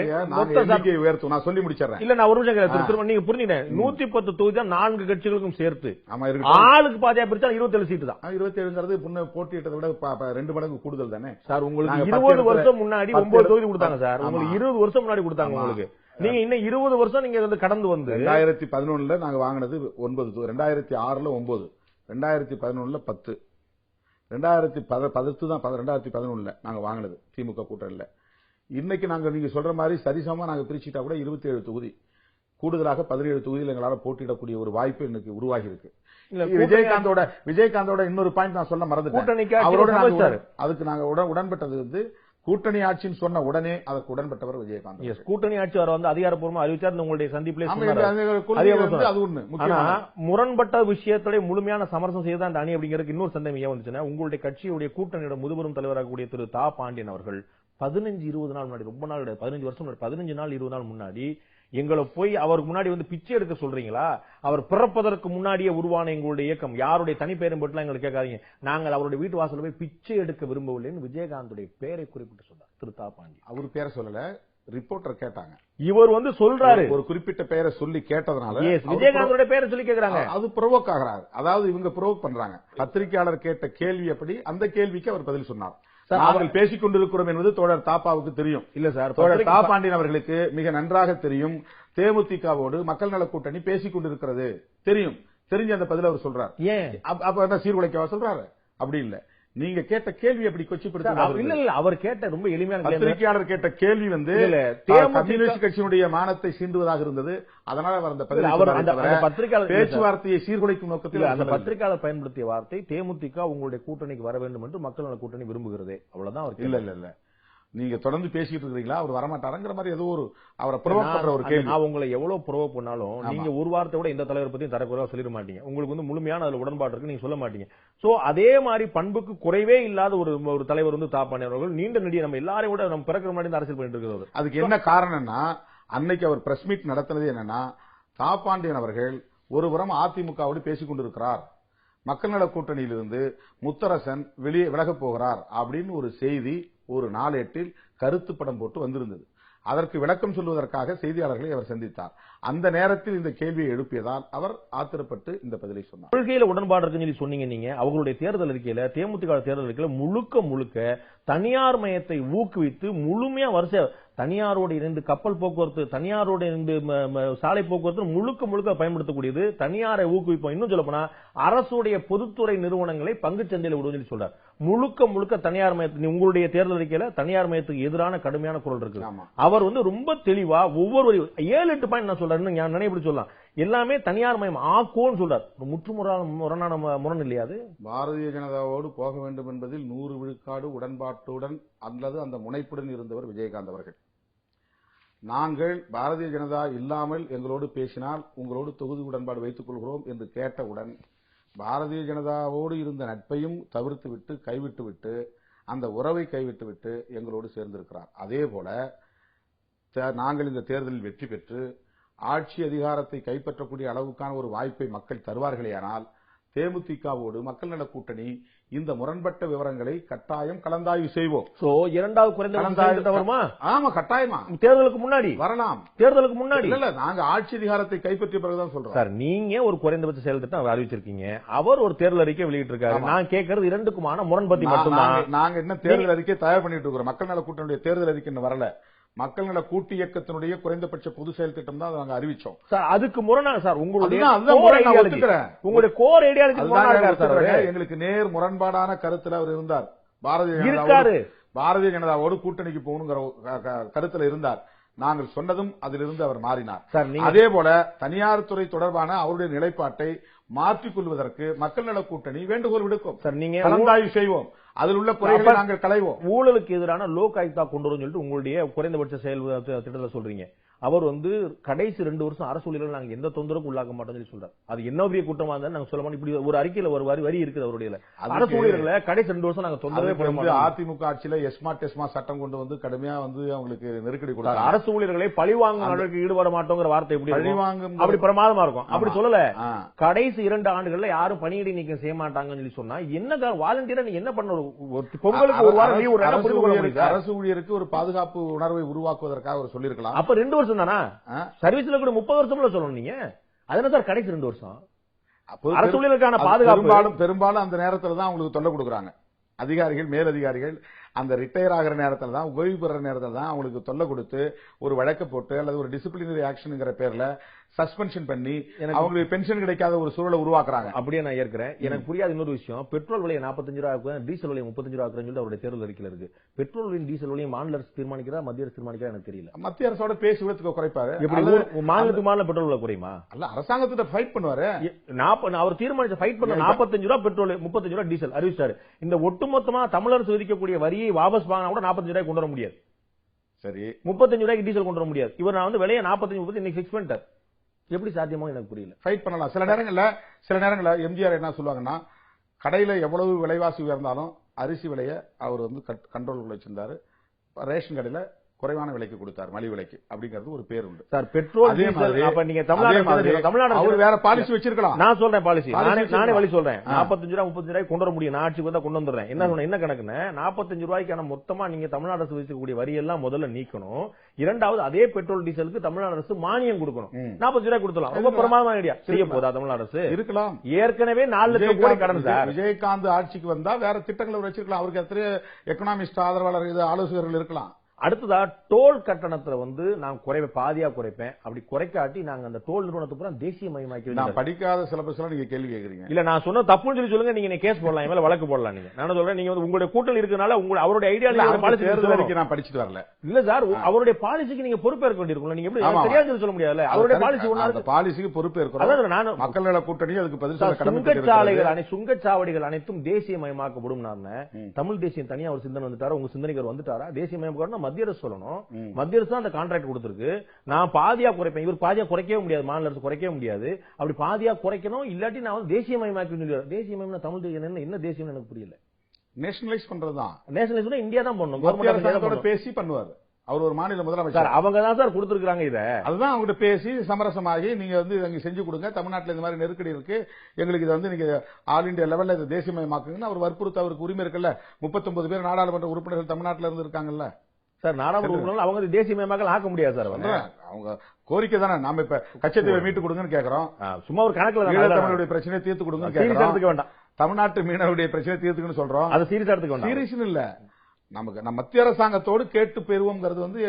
எண்ணிக்கை உயர்த்தும். நான் சொல்லி முடிச்சிடறேன். இல்ல நான் ஒரு நிமிஷம் நீங்க புரிஞ்சுட்டேன். 110 தொகுதி தான் 4 கட்சிகளுக்கும் சேர்த்து. ஆளுக்கு பாதியா பிரிச்சா 27 சீட்டு தான். 27 போட்டியிட்டதை விட 2 மடங்கு கூடுதல் தானே சார். உங்களுக்கு 20 வருஷம் முன்னாடி 9 தொகுதி கொடுத்தாங்க சார். உங்களுக்கு 20 வருஷம் முன்னாடி கொடுத்தாங்க. உங்களுக்கு நீங்க இன்னும் 20 வருஷம் நீங்க கடந்து வந்து 2011 நாங்க வாங்கினது 9, 2006 9, 2011 10, 2011 நாங்க வாங்கினது திமுக கூட்டணியில. இன்னைக்கு நாங்க நீங்க சொல்ற மாதிரி சரிசமா நாங்க பிரிச்சுட்டா கூட 27 தொகுதி கூடுதலாக 17 தொகுதியில் எங்களால போட்டியிடக்கூடிய ஒரு வாய்ப்பு இன்னைக்கு உருவாகி இருக்கு. விஜயகாந்தோட இன்னொரு பாயிண்ட் நான் சொல்ல மறந்துட்டேன். அவரோட அதுக்கு நாங்க உடன்பட்டது வந்து கூட்டணி ஆட்சின்னு சொன்ன உடனே அதற்கு உடன்பட்டவர் விஜயகாந்த். கூட்டணி ஆட்சி வர வந்து அதிகாரப்பூர்வமா அறிவிச்சார் உங்களுடைய சந்திப்பிலே. அது ஒண்ணு. முரண்பட்ட விஷயத்தோட முழுமையான சமரசம் செய்த அந்த அணி அப்படிங்கிறது இன்னொரு சந்தேகம் ஏன் வந்துச்சுன்னா, உங்களுடைய கட்சியுடைய கூட்டணியோட முதுபெரும் தலைவராக கூடிய திரு தா பாண்டியன் அவர்கள் 15-20 நாள் முன்னாடி, ரொம்ப நாள் 15 வருஷம் முன்னாடி, 15 நாள் 20 நாள் முன்னாடி எங்களை போய் அவருக்கு முன்னாடி வந்து பிச்சை எடுக்க சொல்றீங்களா? அவர் பிறப்பதற்கு முன்னாடியே உருவான எங்களுடைய இயக்கம், யாருடைய தனிப்பெயரும் போட்டுலாம் எங்களுக்கு கேட்காதீங்க, நாங்கள் அவருடைய வீட்டு வாசல போய் பிச்சை எடுக்க விரும்பவில்லைன்னு விஜயகாந்துடைய பெயரை குறிப்பிட்டு சொன்னார் திரு தா பாண்டி. அவர் பேரை சொல்லல, ரிப்போர்ட்டர் கேட்டாங்க. இவர் வந்து சொல்றாரு ஒரு குறிப்பிட்ட பெயரை சொல்லி கேட்டதனால விஜயகாந்தோட பேரை சொல்லி கேட்கறாங்க. அது ப்ரொவோக் ஆகிறாரு. அதாவது இவங்க ப்ரொவோக் பண்றாங்க. பத்திரிகையாளர் கேட்ட கேள்வி அப்படி, அந்த கேள்விக்கு அவர் பதில் சொன்னார். அவர்கள் பேசிக் கொண்டிருக்கிறோம் என்பது தோழர் தாப்பாவுக்கு தெரியும். இல்ல சார், தோழர் தா பாண்டியன் அவர்களுக்கு மிக நன்றாக தெரியும். தேமுதிகவோடு மக்கள் நல கூட்டணி பேசிக் கொண்டிருக்கிறது தெரியும். தெரிஞ்ச அந்த பதில் அவர் சொல்றாரு. ஏன் அப்ப சீர்குலைக்கவா சொல்றாரு? அப்படி இல்ல, நீங்க கேட்ட கேள்வி அப்படி கொச்சிப்படுத்த இல்ல. அவர் கேட்ட ரொம்ப எளிமையான பத்திரிகையாளர் கேட்ட கேள்வி வந்து கம்யூனிஸ்ட் கட்சியினுடைய மானத்தை சீண்டுவதாக இருந்தது. அதனால அவர் அந்த பதில் பேச்சுவார்த்தையை சீர்குலைக்கும் நோக்கத்தில் அந்த பத்திரிகையாளர் பயன்படுத்திய வார்த்தை தேமுதிக உங்களுடைய கூட்டணிக்கு வர வேண்டும் என்று மக்கள் நல கூட்டணி விரும்புகிறது, அவ்வளவுதான். அவர் இல்ல நீங்க தொடர்ந்து பேசிட்டு இருக்கீங்களா, அவர் வரமாட்டாருங்கிற மாதிரி ஏதோ ஒரு அவரை ப்ரொவோக் பண்ற ஒரு கேள்வி. நான் உங்களை எவ்வளவு ப்ரொவோக் பண்ணாலும் நீங்க ஒரு வார்த்தை கூட இந்த தலைவர் பத்தி தரக்குறைவா சொல்லிட மாட்டீங்க. உங்களுக்கு வந்து முழுமையான அதுல உடன்பாடு இருக்கு, நீங்க சொல்ல மாட்டீங்க. சோ அதே மாதிரி பண்புக்கு குறைவே இல்லாத ஒரு தலைவர் வந்து தா பாண்டியன் அவர்கள் நீண்ட நெடிய நம்ம எல்லாரையும் கூட நம்ம பிறக்கிற முன்னாடி அரசியல் பண்ணிட்டு இருக்கிறது. அதுக்கு என்ன காரணம்னா, அன்னைக்கு அவர் பிரஸ் மீட் நடத்தினது என்னன்னா, தா பாண்டியன் அவர்கள் ஒருபுறம் அதிமுகவோடு பேசிக் கொண்டிருக்கிறார், மக்கள் நல கூட்டணியிலிருந்து முத்தரசன் வெளியே விலகப் போகிறார் அப்படின்னு ஒரு செய்தி ஒரு நாளேட்டில் கருத்து படம் போட்டு வந்திருந்தது. அதற்கு விளக்கம் சொல்வதற்காக செய்தியாளர்களை அவர் சந்தித்தார். அந்த நேரத்தில் இந்த கேள்வியை எழுப்பியதால் அவர் ஆத்திரப்பட்டு இந்த பதிலை சொன்னார். கொள்கையில உடன்பாடு இருக்குன்னு சொல்லி சொன்னீங்க நீங்க. அவங்களுடைய தேர்தல் அறிக்கையில, தேமுதிக தேர்தல் அறிக்கையில முழுக்க தனியார் மயத்தை ஊக்குவித்து முழுமையா வரிசை தனியாரோடு இணைந்து கப்பல் போக்குவரத்து, தனியாரோடு இணைந்து சாலை போக்குவரத்து முழுக்க பயன்படுத்தக்கூடியது, தனியாரை ஊக்குவிப்போம். இன்னும் சொல்ல போனா அரசுடைய பொதுத்துறை நிறுவனங்களை பங்கு சந்தையில் விடுவதுன்னு சொல்றார். முழுக்க தனியார் மயத்து, உங்களுடைய தேர்தல் அறிக்கையில தனியார் மயத்துக்கு எதிரான கடுமையான குரல் இருக்கு. அவர் வந்து ரொம்ப தெளிவா ஒவ்வொரு 7-8 பாயிண்ட் நான் சொல்றேன், நினைவு சொல்லலாம், எல்லாமே தனியார் மயம் ஆக்குவோன்னு சொல்றார். முரணான முரண் இல்லையாது. பாரதிய ஜனதாவோடு போக வேண்டும் என்பதில் 100 விழுக்காடு உடன்பாட்டுடன் அல்லது அந்த முனைப்புடன் இருந்தவர் விஜயகாந்த் அவர்கள். நாங்கள் பாரதிய ஜனதா இல்லாமல் எங்களோடு பேசினால் உங்களோடு தொகுதி உடன்பாடு வைத்துக் கொள்கிறோம் என்று கேட்டவுடன் பாரதிய ஜனதாவோடு இருந்த நட்பையும் தவிர்த்துவிட்டு கைவிட்டுவிட்டு அந்த உறவை கைவிட்டுவிட்டு எங்களோடு சேர்ந்திருக்கிறார். அதே போல நாங்கள் இந்த தேர்தலில் வெற்றி பெற்று ஆட்சி அதிகாரத்தை கைப்பற்றக்கூடிய அளவுக்கான ஒரு வாய்ப்பை மக்கள் தருவார்களேயானால் தேமுதிகவோடு மக்கள் நல கூட்டணி இந்த முரண்பட்ட விவரங்களை கட்டாயம் கலந்தாய்வு செய்வோம். இரண்டாவது குறைந்த வருமா? ஆமா, கட்டாயமா தேர்தலுக்கு முன்னாடி வரலாம். தேர்தலுக்கு முன்னாடி இல்ல, நாங்க ஆட்சி அதிகாரத்தை கைப்பற்றிய பிறகுதான் சொல்றோம். சார், நீங்க ஒரு குறைந்தபட்ச செயல் திட்டம் அறிவிச்சிருக்கீங்க, அவர் ஒரு தேர்தல் அறிக்கை வெளியிட்டு இருக்காரு. நான் கேட்கறது இரண்டுக்குமான முரண்பத்தி மட்டும்தான். நாங்க என்ன தேர்தல் அறிக்கை தயார் பண்ணிட்டு இருக்கிறோம். மக்கள் நல கூட்டணியுடைய தேர்தல் அறிக்கை வரல. மக்கள் நல கூட்டு இயக்கத்தினுடைய குறைந்தபட்ச பொது செயல் திட்டம் தான் நாங்க அறிவிச்சோம். சார், அதுக்கு முரணாக சார் உங்களுடைய கோர் ஐடியாலஜி எங்களுக்கு நேர் முரண்பாடான கருத்துல அவர் இருந்தார். பாரதிய ஜனதாவோடு கூட்டணிக்கு போகணுங்கிற கருத்துல இருந்தார். நாங்கள் சொன்னதும் அதிலிருந்து அவர் மாறினார். அதே போல தனியார் துறை தொடர்பான அவருடைய நிலைப்பாட்டை மாற்றிக் கொள்வதற்கு மக்கள் நல கூட்டணி வேண்டுகோள் விடுக்கும். சார், நீங்க கலந்தாய்வு செய்வோம், அதில் உள்ள குறைகளை நாங்கள் களைவோம். ஊழலுக்கு எதிரான லோக் ஆயுக்தா கொண்டு வரும் சொல்லிட்டு உங்களுடைய குறைந்தபட்ச செயல் திட்டத்தை சொல்றீங்க. அவர் வந்து கடைசி 2 வருஷம் அரசு ஊழியர்கள் நாங்க எந்த தொந்தரவுக்கு உள்ளாக்க மாட்டோம் சொல்லி சொல்றாரு. அது என்ன பெரிய குற்றமா இருந்தாலும் நாங்க சொல்ல மாட்டோம். இப்படி ஒரு அறிக்கையில ஒரு வரி இருக்குது அவருடைய அரசு ஊழியர்களை கடைசி 2 வருஷம் நாங்க தொந்தரவே பண்ண மாட்டோம். அதிமுக ஆட்சியில எஸ்மா சட்டம் கொண்டு வந்து கடுமையா வந்து அவங்களுக்கு நெருக்கடி கொடுத்தாங்க. அரசு ஊழியர்களை பழிவாங்கும் நடவடிக்கை ஈடுபட மாட்டோங்கிற வார்த்தை எப்படி பழிவாங்கும், அப்படி பிரமாதமா இருக்கும். அப்படி சொல்லல, கடைசி 2 ஆண்டுகள்ல யாரும் பணியிடை நீக்கம் செய்ய மாட்டாங்கன்னு சொல்லி சொன்னா என்ன வாலண்டியரா நீ என்ன பண்ண? பொங்கலுக்கு ஒரு வாரம் லீவ், அரசு ஊழியருக்கு ஒரு பாதுகாப்பு உணர்வை உருவாக்குவதற்காக அவர் சொல்லியிருக்கலாம். அப்ப 2 வருஷம் தானா? சர்வீஸ்ல கூட 30 வருஷம்ல சொல்லணும் நீங்க. அதனால சார் கடைசி 2 வருஷம் அரசு ஊழியர்களுக்கான பாதுகாப்பு பெரும்பாலும் அந்த நேரத்துல தான் அவங்களுக்கு தொல்லை கொடுக்குறாங்க அதிகாரிகள், மேலதிகாரிகள். அந்த ரிட்டையர் ஆகிற நேரத்தில் தான், ஓய்வு பெற நேரத்தில் தான் அவங்களுக்கு தொல்லை கொடுத்து ஒரு வழக்கு போட்டு அல்லது ஒரு டிசிப்ளினரி ஆக்ஷன்ங்கிற பேர்ல சஸ்பென்ஷன் பண்ணி அவங்களுக்கு பென்ஷன் கிடைக்காத ஒரு சூழலை உருவாக்குறாங்க. அப்படியே நான் ஏற்கிறேன். எனக்கு புரியாத இன்னொரு விஷயம், பெட்ரோல் விலையை 45 ரூபா, டீசல் விலையை 35 ரூபா சொல்லிட்டு அவருடைய தேர்தல் அறிக்கையில் இருக்கு. பெட்ரோல் விலையும் டீசல் விலையும் மாநில அரசு தீர்மானிக்கிறதா, மத்திய அரசு தீர்மானிக்கிறதா எனக்கு தெரியல. மத்திய அரசோட பேசி விடத்துக்கு குறைப்பாரு. மாநிலத்துக்கு மாநில பெட்ரோல் விலை குறையுமா? அல்ல, அரசாங்கத்திட்ட ஃபைட் பண்ணுவாரு. அவர் தீர்மானிச்ச ஃபைட் பண்ண 45 ரூபா பெட்ரோல், 35 ரூபா டீசல் அறிவிச்சாரு. இந்த ஒட்டுமொத்தமா தமிழரசு விதிக்கக்கூடிய வரியை வாபஸ் வாங்கினா கூட 45 ரூபாய் கொண்டு வர முடியாது. சரி, 35 ரூபாய்க்கு டீசல் கொண்டு வர முடியாது. இவர் நான் வந்து விலையை 45 30 இன்னைக்கு ஃபிக்ஸ் பண்ணிட்டார். எப்படி சாத்தியமோ எனக்கு புரியல. ஃபைட் பண்ணலாம். சில நேரங்கள்ல எம்ஜிஆர் என்ன சொல்லுவாங்கன்னா, கடையில எவ்வளவு விலைவாசி உயர்ந்தாலும் அரிசி விலையை அவர் வந்து கண்ட்ரோல் வச்சிருந்தாரு. ரேஷன் கடையில குறைவான விலைக்கு கொடுத்தார், மலிவு விலைக்கு, அப்படிங்கிறது ஒரு பேர் உண்டு சார். பெட்ரோல் அப்ப நீங்க தமிழ்நாடு அவர் வேற பாலிசி வச்சிருக்கலாம். நான் சொல்றேன் பாலிசி, நானே வழி சொல்றேன். 45 ரூபாய் 35 ரூபாய் கொண்டு வர முடியும். நான் ஆட்சிக்கு வந்தா கொண்டு வந்துடுறேன். என்ன கணக்குன்னு 45 ரூபாய்க்கான மொத்தமா நீங்க தமிழ்நாடு அரசு வச்சிருக்கக்கூடிய வரி எல்லாம் முதல்ல நீக்கணும். இரண்டாவது, அதே பெட்ரோல் டீசலுக்கு தமிழ்நாடு அரசு மானியம் கொடுக்கணும். 45 ரூபாய் கொடுத்தலாம். ரொம்ப பிரமாதமான ஐடியா. செய்ய போதா தமிழ்நாடு அரசு? இருக்கலாம். ஏற்கனவே 4 லட்சம் கோடி கடன் சார். விஜயகாந்த் ஆட்சிக்கு வந்தா வேற திட்டங்களை வச்சிருக்கலாம். அவருக்கு எத்தனை எக்கனாமிஸ்ட் ஆதரவாளர் ஆலோசகர்கள் இருக்கலாம். அடுத்ததா, டோல் கட்டணத்துல வந்து நான் பாதியா குறைப்பேன். அப்படி குறைக்காட்டி நாங்க அந்த டோல் நிறுவனத்தை பூரா தேசிய மயமாக்கி. நான் படிக்காத சிலபஸ் எல்லாம் நீங்க கேள்வி கேக்குறீங்க. இல்ல, நான் சொன்ன தப்புன்னு சொல்லி சொல்லுங்க. நீங்க கேஸ் போடலாம், மேல வழக்கு போடலாம். நீங்க நான் சொல்றேன், நீங்க வந்து உங்களுடைய கூட்டணி இருக்கனால அவருடைய ஐடியா நான் படிச்சுட்டு வரல. இல்ல சார், அவருடைய பாலிசிக்கு நீங்க பொறுப்பேற்க வேண்டியிருக்கும். நீங்க எப்படி தெரியாது சொல்ல முடியாது. அவருடைய பாலிசி பாலிசிக்கு பொறுப்பேற்கிறோம். மக்கள் நல கூட்டணி அதுக்கு பதில் சுங்கச்சாவடிகள் அனைத்தும் தேசிய மயமாக்கப்படும். தமிழ் தேசியம் தனியா ஒரு சிந்தனை வந்துட்டாரா? உங்க சிந்தனைக்கு வந்துட்டாரா? தேசிய மயமாக்க மத்திய அரசு சொல்லணும். மத்திய அரசு தான் அந்த கான்ட்ராக்ட் கொடுத்திருக்கு. நான் பாதியா குறைப்பேன். இவர் பாதியா குறைக்கவே முடியாது, மாநில அரசு குறைக்கவே முடியாது. அப்படி பாதியா குறைக்கணும். இல்லாட்டி நான் வந்து தேசியமயமாக்கி. தேசியமயம்னா தமிழ் என்ன தேசியம் எனக்கு புரியல. நேஷனலைஸ் பண்றதுதான். நேஷனலைஸ் இந்தியா தான் பண்ணணும். பேசி பண்ணுவார் அவர், ஒரு மாநில முதலமைச்சர். அவங்க தான் சார் கொடுத்திருக்காங்க இத. அதுதான் அவங்க பேசி சமரசமாகி நீங்க வந்து அங்க செஞ்சு கொடுங்க, தமிழ்நாட்டில் இந்த மாதிரி நெருக்கடி இருக்கு, எங்களுக்கு இது வந்து நீங்க ஆல் இந்தியா லெவல்ல இதை தேசியமயமாக்குங்கன்னு அவர் வற்புறுத்த, அவருக்கு உரிமை இருக்குல்ல. 39 பேர் நாடாளுமன்ற உறுப்பினர்கள் தமிழ்நாட்டில் இருந்து இருக்காங்க சார். நாடாளுமன்ற உறுப்பினர்கள் அவங்க தேசியமயமாக ஆக்க முடியாது சார். அவங்க கோரிக்கை தானே. நாம இப்ப கச்சத்தீவை மீட்டு கொடுங்கன்னு கேக்குறோம். சும்மா ஒரு கணக்குல தமிழுடைய பிரச்சனையை தீர்த்து கொடுங்கன்னு கேக்குறோம். வேண்டாம், தமிழ்நாட்டு மீனவருடைய பிரச்சனை தீர்த்துக்குன்னு சொல்றோம். அது சீரியஸா எடுத்துக்க வேண்டாம். சீரியஸ் இல்ல, நமக்கு நம்ம மத்திய அரசாங்கத்தோடு கேட்டு பெறுவோம்ங்கிறது வந்து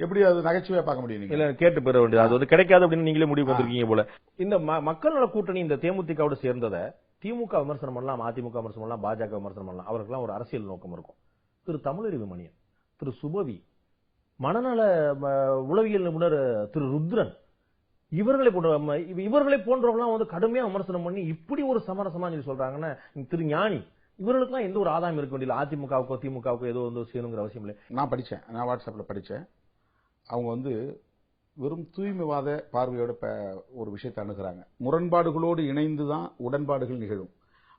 எப்படி அது நகைச்சுவையா பார்க்க முடியும்? இல்ல, கேட்டு பெற வேண்டியது. அது வந்து கிடைக்காது அப்படின்னு நீங்களே முடிவு வந்திருக்கீங்க போல. இந்த மக்கள் நல கூட்டணி இந்த தேமுதிகவோட சேர்ந்ததை திமுக விமர்சனம் பண்ணலாம், அதிமுக விமர்சனம் பண்ணலாம், பாஜக விமர்சனம் பண்ணலாம். அவருக்கெல்லாம் ஒரு அரசியல் நோக்கம் இருக்கும். திரு தமிழறிவு மணியன், திரு சுபவி, மனநல உளவியல் நிபுணர் திரு ருத்ரன், இவர்களை போன்றவர்களாம் வந்து கடுமையா விமர்சனம் பண்ணி இப்படி ஒரு சமரசமா சொல்லி சொல்றாங்கன்னா, திரு ஞானி, இவர்களுக்கெல்லாம் எந்த ஒரு ஆதாயம் இருக்க வேண்டியது. அதிமுகவுக்கோ திமுகவுக்கோ ஏதோ வந்து செய்யணுங்கிற அவசியம் இல்லை. நான் வாட்ஸ்அப்ல படிச்சேன். அவங்க வந்து வெறும் தூய்மைவாத பார்வையோட ஒரு விஷயத்தை அணுகிறாங்க. முரண்பாடுகளோடு இணைந்துதான் உடன்பாடுகள் நிகழும்.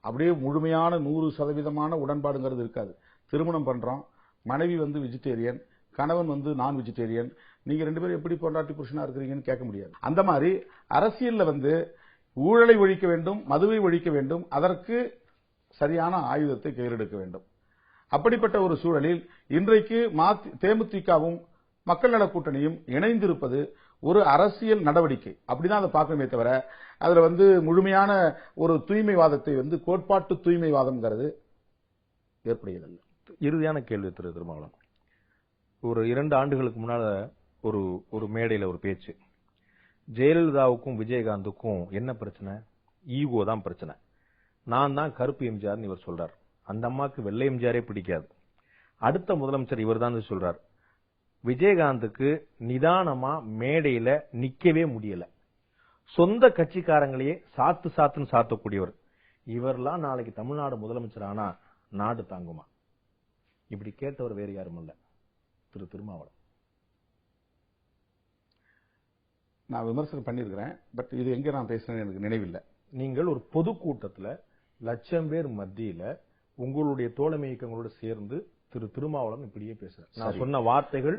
அப்படியே முழுமையான 100% உடன்பாடுங்கிறது இருக்காது. திருமணம் பண்றோம், மனைவி வந்து வெஜிடேரியன், கணவன் வந்து நான் வெஜிடேரியன், நீங்க 2 பேரும் எப்படி பொண்டாட்டி புருஷனா இருக்கிறீங்கன்னு கேட்க முடியாது. அந்த மாதிரி அரசியல்ல வந்து ஊழலை ஒழிக்க வேண்டும், மதுவை ஒழிக்க வேண்டும், அதற்கு சரியான ஆயுதத்தை கையெடுக்க வேண்டும். அப்படிப்பட்ட ஒரு சூழலில் இன்றைக்கு தேமுதிகவும் மக்கள் நல கூட்டணியும் இணைந்திருப்பது ஒரு அரசியல் நடவடிக்கை, அப்படிதான் அதை பார்க்கணுமே தவிர அதுல வந்து முழுமையான ஒரு தூய்மைவாதத்தை வந்து கோட்பாட்டு தூய்மைவாதம்ங்கிறது ஏற்படுகிறது. இறுதியான கேள்வி திரு திருமாவளவன், ஒரு 2 ஆண்டுகளுக்கு முன்னால ஒரு மேடையில ஒரு பேச்சு, ஜெயலலிதாவுக்கும் விஜயகாந்துக்கும் என்ன பிரச்சனை? ஈகோ தான் பிரச்சனை. நான் தான் கருப்பு எம்ஜிஆர் இவர் சொல்றார். அந்த அம்மாக்கு வெள்ளை எம்ஜிஆரே பிடிக்காது. அடுத்த முதலமைச்சர் இவர் தான் சொல்றார். விஜயகாந்துக்கு நிதானமா மேடையில நிக்கவே முடியல. சொந்த கட்சிக்காரங்களையே சாத்துன்னு சாத்தக்கூடியவர். இவரெல்லாம் நாளைக்கு தமிழ்நாடு முதலமைச்சர் ஆனா நாடு தாங்குமா? இப்படி கேட்டவர் வேறு யாரும் இல்ல, திரு திருமாவளவன். நான் விமர்சனம் பண்ணிருக்கிறேன், பட் இது எங்க நான் பேசுறேன்னு எனக்கு நினைவில்லை. நீங்கள் ஒரு பொதுக்கூட்டத்துல 1,00,000 பேர் மத்தியில உங்களுடைய தோழமை இயக்கங்களோடு சேர்ந்து திரு திருமாவளவன் இப்படியே பேசுறார். நான் சொன்ன வார்த்தைகள்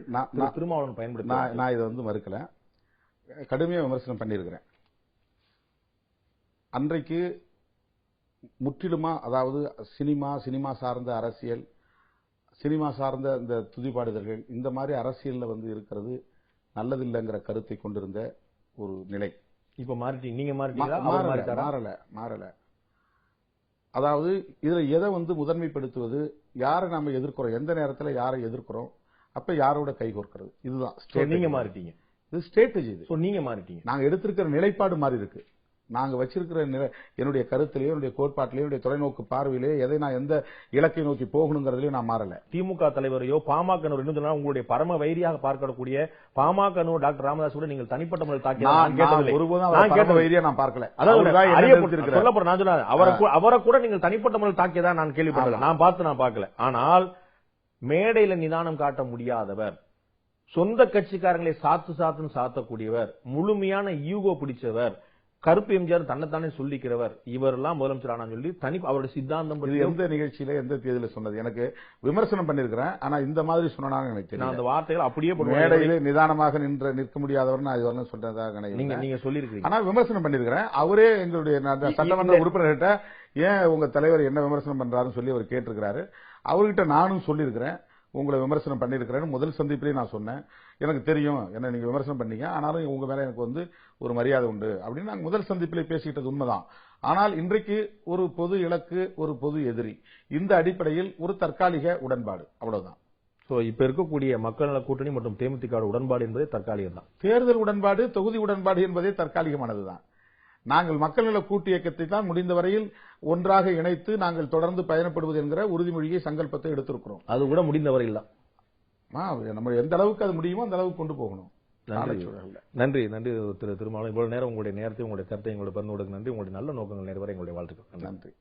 திருமாவளவன் பயன்படுத்த நான் இதை வந்து மறுக்கல, கடுமையா விமர்சனம் பண்ணிருக்கிறேன். அன்றைக்கு முற்றிலுமா, அதாவது சினிமா சார்ந்த அரசியல், சினிமா சார்ந்த இந்த துதிபாடுதல்கள், இந்த மாதிரி அரசியல்ல வந்து இருக்கிறது நல்லதில்லைங்கிற கருத்தை கொண்டிருந்த ஒரு நிலை. இப்ப மாறிட்டீங்க. நீங்க மாறல. அதாவது இதுல எதை முதன்மைப்படுத்துவது, யாரை நாம எதிர்க்கிறோம், எந்த நேரத்தில் யாரை எதிர்க்கிறோம், அப்ப யாரோட கை கோர்க்கிறது, இதுதான் நீங்க மாறிட்டீங்க. இது ஸ்ட்ராட்டஜி. இது நீங்க மாறிட்டீங்க. நாங்க எடுத்திருக்கிற நிலைப்பாடு மாறி இருக்கு. நாங்க வச்சிருக்கிற என்னுடைய கருத்திலேயோ, என்னுடைய கோட்பாட்டிலேயோ, என்னுடைய தொலைநோக்கு பார்வையிலேயோ, எதை நான் எந்த இலக்கை நோக்கி போகணுங்கிறதுலயும் நான் மாறல. திமுக தலைவரையோ பாமக உங்களுடைய பரம வைரியாக பார்க்கக்கூடிய பாமக டாக்டர் ராமதாஸ் கூட நீங்கள் தனிப்பட்ட முறையில் தாக்கியது ஒருபோதும் வைரியா நான் பார்க்கல. அவரை கூட நீங்கள் தனிப்பட்ட முறையில் தாக்கியதா நான் கேள்விப்பட்டல. நான் பார்க்கல. ஆனால் மேடையில நிதானம் காட்ட முடியாதவர், சொந்த கட்சிக்காரங்களை சாத்துன்னு சாத்தக்கூடியவர், முழுமையான ஈகோ பிடிச்சவர், கருப்பு எம்ஜிஆர் தன்னைத்தானே சொல்லிக்கிறவர், இவரெல்லாம் முதலமைச்சர் ஆனா சொல்லி அவருடைய சித்தாந்தம் எந்த நிகழ்ச்சியில எந்த தேதியில சொன்னது எனக்கு விமர்சனம் பண்ணிருக்கிறேன். ஆனா இந்த மாதிரி சொன்னாங்க எனக்கு நான் அந்த வார்த்தைகள் அப்படியே மேடையில நிதானமாக நிற்க முடியாதவர் நான் இதுவரை சொன்னதாக நீங்க சொல்லிருக்கீங்க. ஆனா விமர்சனம் பண்ணிருக்கிறேன். அவரே எங்களுடைய சட்டமன்ற உறுப்பினர்கிட்ட ஏன் உங்க தலைவர் என்ன விமர்சனம் பண்றாருன்னு சொல்லி அவர் கேட்டிருக்கிறாரு. அவர்கிட்ட நானும் சொல்லியிருக்கிறேன், உங்களை விமர்சனம் பண்ணிருக்கிறேன்னு முதல் சந்திப்பிலே நான் சொன்னேன். எனக்கு தெரியும் என்ன நீங்க விமர்சனம் பண்ணீங்க, ஆனாலும் உங்க மேல எனக்கு ஒரு மரியாதை உண்டு அப்படின்னு நாங்க முதல் சந்திப்பிலே பேசிக்கிட்டது உண்மைதான். ஆனால் இன்றைக்கு ஒரு பொது இலக்கு, ஒரு பொது எதிரி, இந்த அடிப்படையில் ஒரு தற்காலிக உடன்பாடு, அவ்வளவுதான். இப்ப இருக்கக்கூடிய மக்கள் நல கூட்டணி மற்றும் தேமுதிக உடன்பாடு என்பதே தற்காலிகம் தான். தேர்தல் உடன்பாடு, தொகுதி உடன்பாடு என்பதே தற்காலிகமானதுதான். நாங்கள் மக்கள் நல கூட்டு இயக்கத்தை தான் முடிந்த வரையில் ஒன்றாக இணைத்து நாங்கள் தொடர்ந்து பயணப்படுவது என்கிற உறுதிமொழியை, சங்கல்பத்தை எடுத்திருக்கிறோம். அது கூட முடிந்த வரையில் தான். நம்ம எந்த அளவுக்கு அது முடியுமோ அந்த அளவுக்கு கொண்டு போகணும். நன்றி திரு திருமாவளவன். இவ்வளவு நேரம் உங்களுடைய நேரத்தை, உங்களுடைய கருத்தை எங்களுடைய பகிர்ந்து நன்றி. உங்களுடைய நல்ல நோக்கங்கள் நிறைவேற எங்களுடைய வாழ்த்துக்கள். நன்றி.